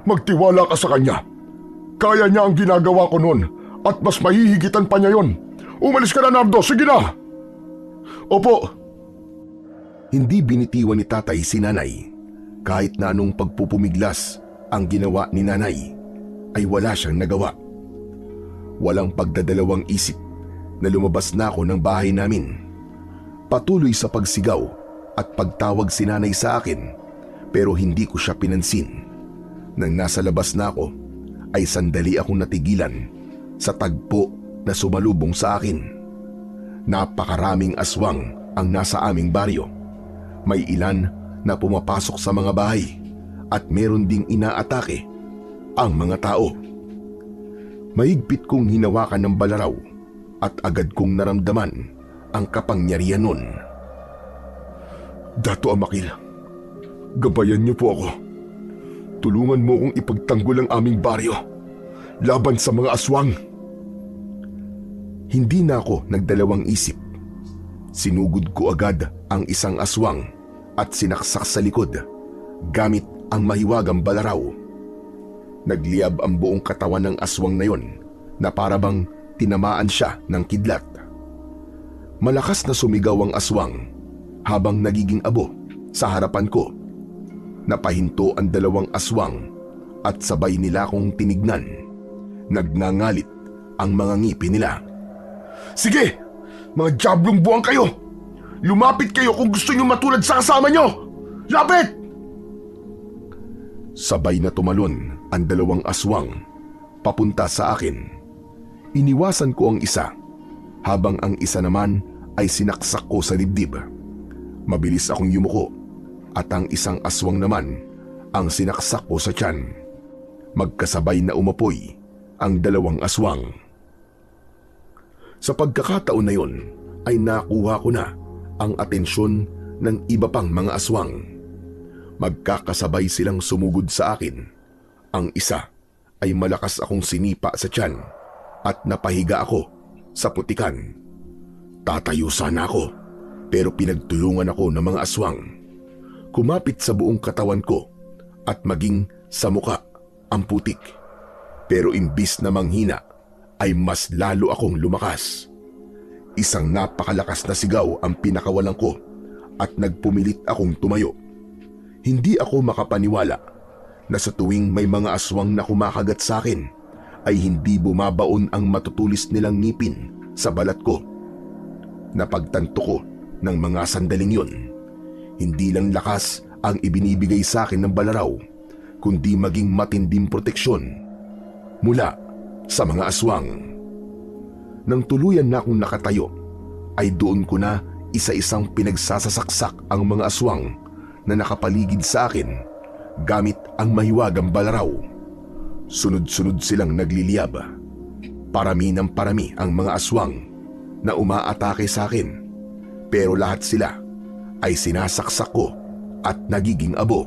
Magtiwala ka sa kanya. Kaya niya ang ginagawa ko noon at mas mahihigitan pa niya yon. Umalis ka na, Nardo. Sige na. Opo. Hindi binitiwan ni tatay si nanay. Kahit na anong pagpupumiglas ang ginawa ni nanay, ay wala siyang nagawa. Walang pagdadalawang isip na lumabas na ako ng bahay namin. Patuloy sa pagsigaw at pagtawag si nanay sa akin, pero hindi ko siya pinansin. Nang nasa labas na ako, ay sandali akong natigilan sa tagpo na sumalubong sa akin. Napakaraming aswang ang nasa aming baryo. May ilan na pumapasok sa mga bahay at meron ding inaatake ang mga tao. Mahigpit kong hinawakan ng balaraw at agad kong naramdaman ang kapangyarihan nun. Dato Amakil, gabayan niyo po ako. Tulungan mo kong ipagtanggol ang aming baryo laban sa mga aswang. Hindi na ako nagdalawang isip. Sinugod ko agad ang isang aswang at sinaksak sa likod gamit ang mahiwagang balaraw. Nagliyab ang buong katawan ng aswang na yon na parabang tinamaan siya ng kidlat. Malakas na sumigaw ang aswang habang nagiging abo sa harapan ko. Napahinto ang dalawang aswang at sabay nila akong tinignan. Nagngangalit ang mga ngipin nila. Sige! Mga diablong buwang kayo! Lumapit kayo kung gusto niyo matulad sa kasama niyo! Lapit! Sabay na tumalon ang dalawang aswang papunta sa akin. Iniwasan ko ang isa, habang ang isa naman ay sinaksak ko sa dibdib. Mabilis akong yumuko at ang isang aswang naman ang sinaksak ko sa tiyan. Magkasabay na umapoy ang dalawang aswang. Sa pagkakataon na yon ay nakuha ko na ang atensyon ng iba pang mga aswang. Magkakasabay silang sumugod sa akin. Ang isa ay malakas akong sinipa sa tiyan at napahiga ako sa putikan. Tatayo sana ako, pero pinagtulungan ako ng mga aswang. Kumapit sa buong katawan ko at maging sa muka ang putik. Pero imbis na manghina, ay mas lalo akong lumakas. Isang napakalakas na sigaw ang pinakawalan ko at nagpumilit akong tumayo. Hindi ako makapaniwala na sa tuwing may mga aswang na kumakagat sa akin, ay hindi bumabaon ang matutulis nilang ngipin sa balat ko. Napagtanto ko ng mga sandaling yun, hindi lang lakas ang ibinibigay sa akin ng balaraw, kundi maging matinding proteksyon mula sa mga aswang. Nang tuluyan na akong nakatayo, ay doon ko na isa-isang pinagsasasaksak ang mga aswang na nakapaligid sa akin gamit ang mahiwagang balaraw. Sunod-sunod silang nagliliyab. Parami ng parami ang mga aswang na umaatake sa akin, pero lahat sila ay sinasaksak ko at nagiging abo.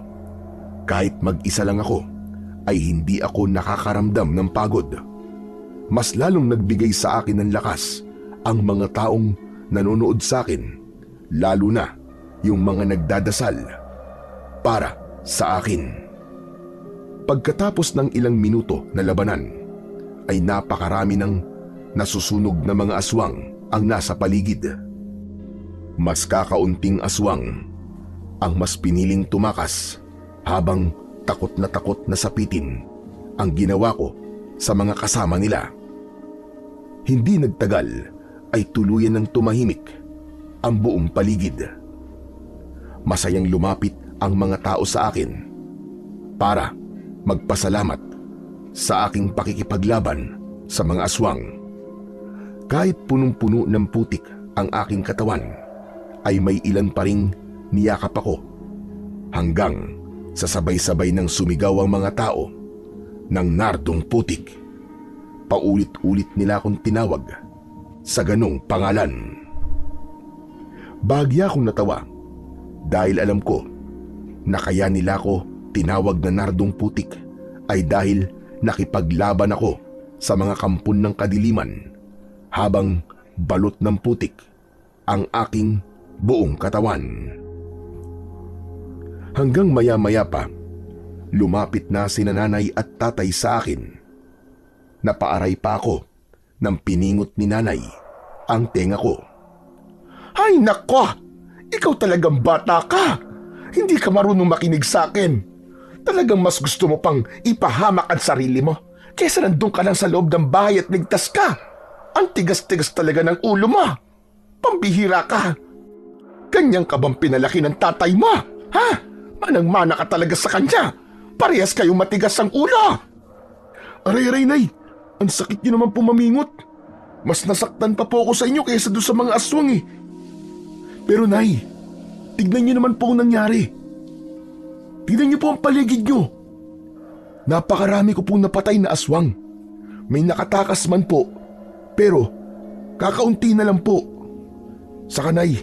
Kahit mag-isa lang ako, ay hindi ako nakakaramdam ng pagod. Mas lalong nagbigay sa akin ng lakas ang mga taong nanonood sa akin, lalo na yung mga nagdadasal para sa akin. Pagkatapos ng ilang minuto na labanan, ay napakarami ng nasusunog na mga aswang ang nasa paligid. Mas kakaunting aswang ang mas piniling tumakas, habang takot na sapitin ang ginawa ko sa mga kasama nila. Hindi nagtagal ay tuluyan ng tumahimik ang buong paligid. Masayang lumapit ang mga tao sa akin para magpasalamat sa aking pakikipaglaban sa mga aswang. Kahit punong-puno ng putik ang aking katawan, ay may ilan pa ring niyakap ako, hanggang sa sabay-sabay ng sumigaw ang mga tao ng Nardong Putik. Paulit-ulit nila akong tinawag sa ganong pangalan. Bahagya akong natawa dahil alam ko na kaya nila ako tinawag na Nardong Putik ay dahil nakipaglaban ako sa mga kampon ng kadiliman habang balot ng putik ang aking buong katawan. Hanggang maya-maya pa, lumapit na sina nanay at tatay sa akin. Napaaray pa ako nang piningot ni nanay ang tenga ko. Ay nako! Ikaw talagang bata ka. Hindi ka marunong makinig sa akin. Talagang mas gusto mo pang ipahamak ang sarili mo kesa nandun ka lang sa loob ng bahay at ligtas ka. Ang tigas-tigas talaga ng ulo mo. Pambihira ka. Ganyan ka bang pinalaki ng tatay mo? Ha? Manang-mana ka talaga sa kanya. Parehas kayong matigas ang ulo. Aray, Nay. Ang sakit niyo naman pumamingot. Mas nasaktan pa po ako sa inyo kaysa doon sa mga aswang eh. Pero Nay, tignan niyo naman po ang nangyari. Tignan niyo po ang paligid niyo. Napakarami ko pong napatay na aswang. May nakatakas man po, pero kakaunti na lang po. Saka Nay,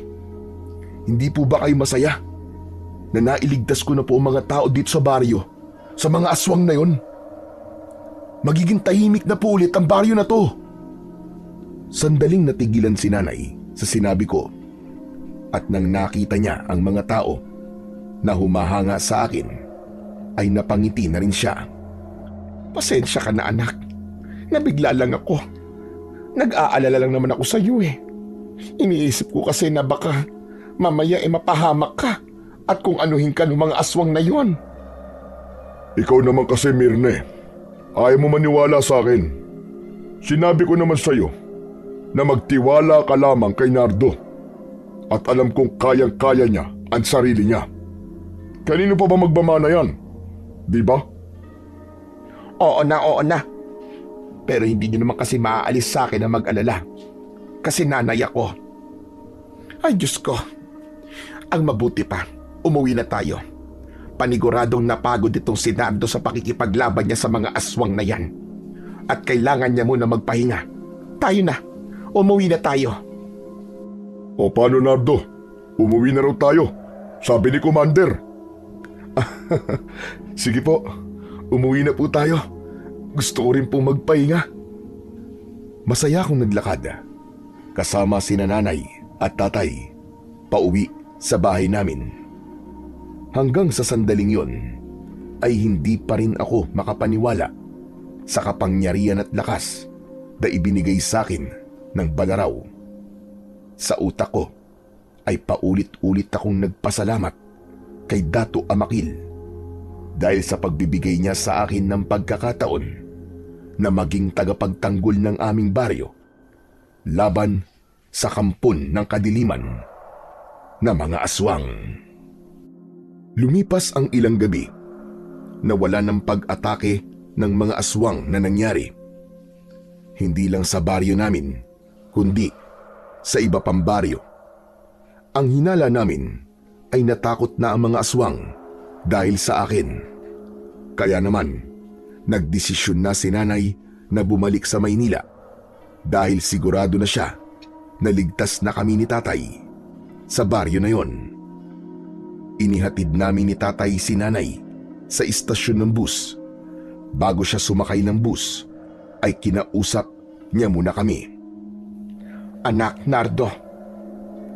hindi po ba kayo masaya na nailigtas ko na po ang mga tao dito sa baryo sa mga aswang na yon? Magiging tahimik na po ulit ang baryo na to. Sandaling natigilan si Nanay sa sinabi ko at nang nakita niya ang mga tao na humahanga sa akin ay napangiti na rin siya. Pasensya ka na anak, nabigla lang ako. Nag-aalala lang naman ako sa iyo eh. Iniisip ko kasi na baka mamaya mapahamak ka at kung anuhin ka ng mga aswang na yon. Ikaw naman kasi, Mirne. Ayaw mo maniwala sa akin. Sinabi ko naman sa iyo na magtiwala ka lamang kay Nardo. At alam kong kayang-kaya niya ang sarili niya. Kanino pa ba magmamana yan? Di ba? Oo na. Pero hindi niyo naman kasi maaalis sa akin na mag-alala. Kasi nanay ako. Ay Diyos ko. Ang mabuti pa, umuwi na tayo. Paniguradong napagod itong si Nardo sa pakikipaglaban niya sa mga aswang na yan. At kailangan niya muna magpahinga. Tayo na. Umuwi na tayo. O paano, Nardo? Umuwi na raw tayo. Sabi ni Commander. Sige po. Umuwi na po tayo. Gusto ko rin pong magpahinga. Masaya akong naglakad. Kasama sina nanay at tatay. Pauwi sa bahay namin. Hanggang sa sandaling yon ay hindi pa rin ako makapaniwala sa kapangyarihan at lakas na ibinigay sa akin ng Balaraw. Sa utak ko ay paulit-ulit akong nagpasalamat kay Dato Amakil dahil sa pagbibigay niya sa akin ng pagkakataon na maging tagapagtanggol ng aming baryo laban sa kampon ng kadiliman na mga aswang. Lumipas ang ilang gabi na wala ng pag-atake ng mga aswang na nangyari. Hindi lang sa baryo namin, kundi sa iba pang baryo. Ang hinala namin ay natakot na ang mga aswang dahil sa akin. Kaya naman, nagdesisyon na si nanay na bumalik sa Maynila dahil sigurado na siya na ligtas na kami ni tatay sa baryo na yon. Inihatid namin ni tatay si nanay sa istasyon ng bus. Bago siya sumakay ng bus, ay kinausap niya muna kami. Anak Nardo,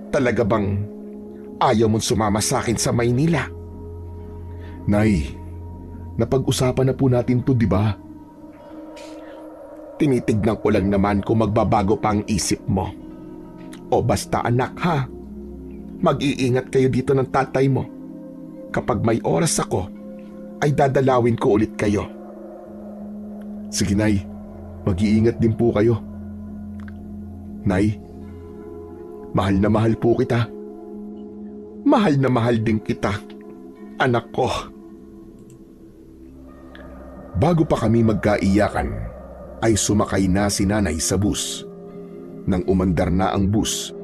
talaga bang ayaw mong sumama sa akin sa Maynila? Nay, napag-usapan na po natin to, di ba? Tinitignan ko lang naman kung magbabago pa ang isip mo. O basta anak ha, mag-iingat kayo dito ng tatay mo. Kapag may oras ako, ay dadalawin ko ulit kayo. Sige Nay, mag-iingat din po kayo. Nay, mahal na mahal po kita. Mahal na mahal din kita, anak ko. Bago pa kami magkaiyakan, ay sumakay na si nanay sa bus. Nang umandar na ang bus,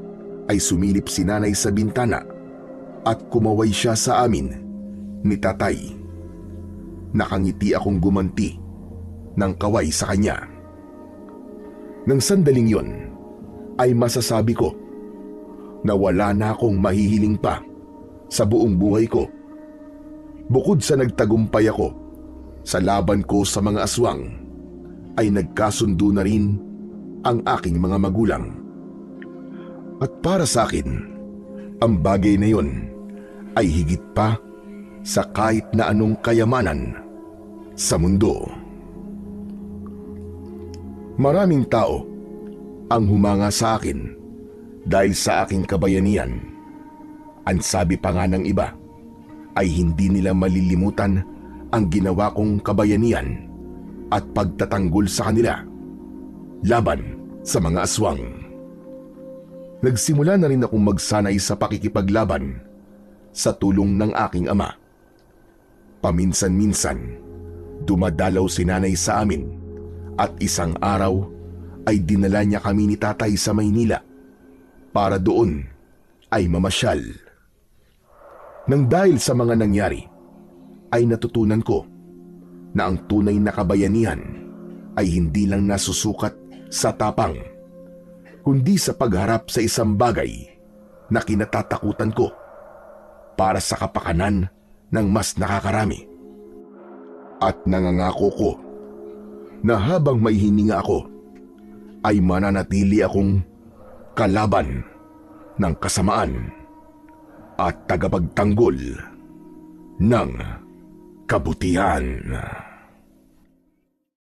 ay sumilip si nanay sa bintana at kumaway siya sa amin ni tatay. Nakangiti akong gumanti ng kaway sa kanya. Nang sandaling yon, ay masasabi ko na wala na akong mahihiling pa sa buong buhay ko. Bukod sa nagtagumpay ako sa laban ko sa mga aswang, ay nagkasundo na rin ang aking mga magulang. At para sa akin, ang bagay na yon ay higit pa sa kahit na anong kayamanan sa mundo. Maraming tao ang humanga sa akin dahil sa aking kabayanihan. Ang sabi pa nga ng iba ay hindi nila malilimutan ang ginawa kong kabayanihan at pagtatanggol sa kanila laban sa mga aswang. Nagsimula na rin akong magsanay sa pakikipaglaban sa tulong ng aking ama. Paminsan-minsan, dumadalaw si nanay sa amin at isang araw ay dinala niya kami ni tatay sa Maynila para doon ay mamasyal. Nang dahil sa mga nangyari, ay natutunan ko na ang tunay na kabayanihan ay hindi lang nasusukat sa tapang, kundi sa pagharap sa isang bagay na kinatatakutan ko para sa kapakanan ng mas nakakarami. At nangangako ko na habang may hininga ako, ay mananatili akong kalaban ng kasamaan at tagapagtanggol ng kabutihan.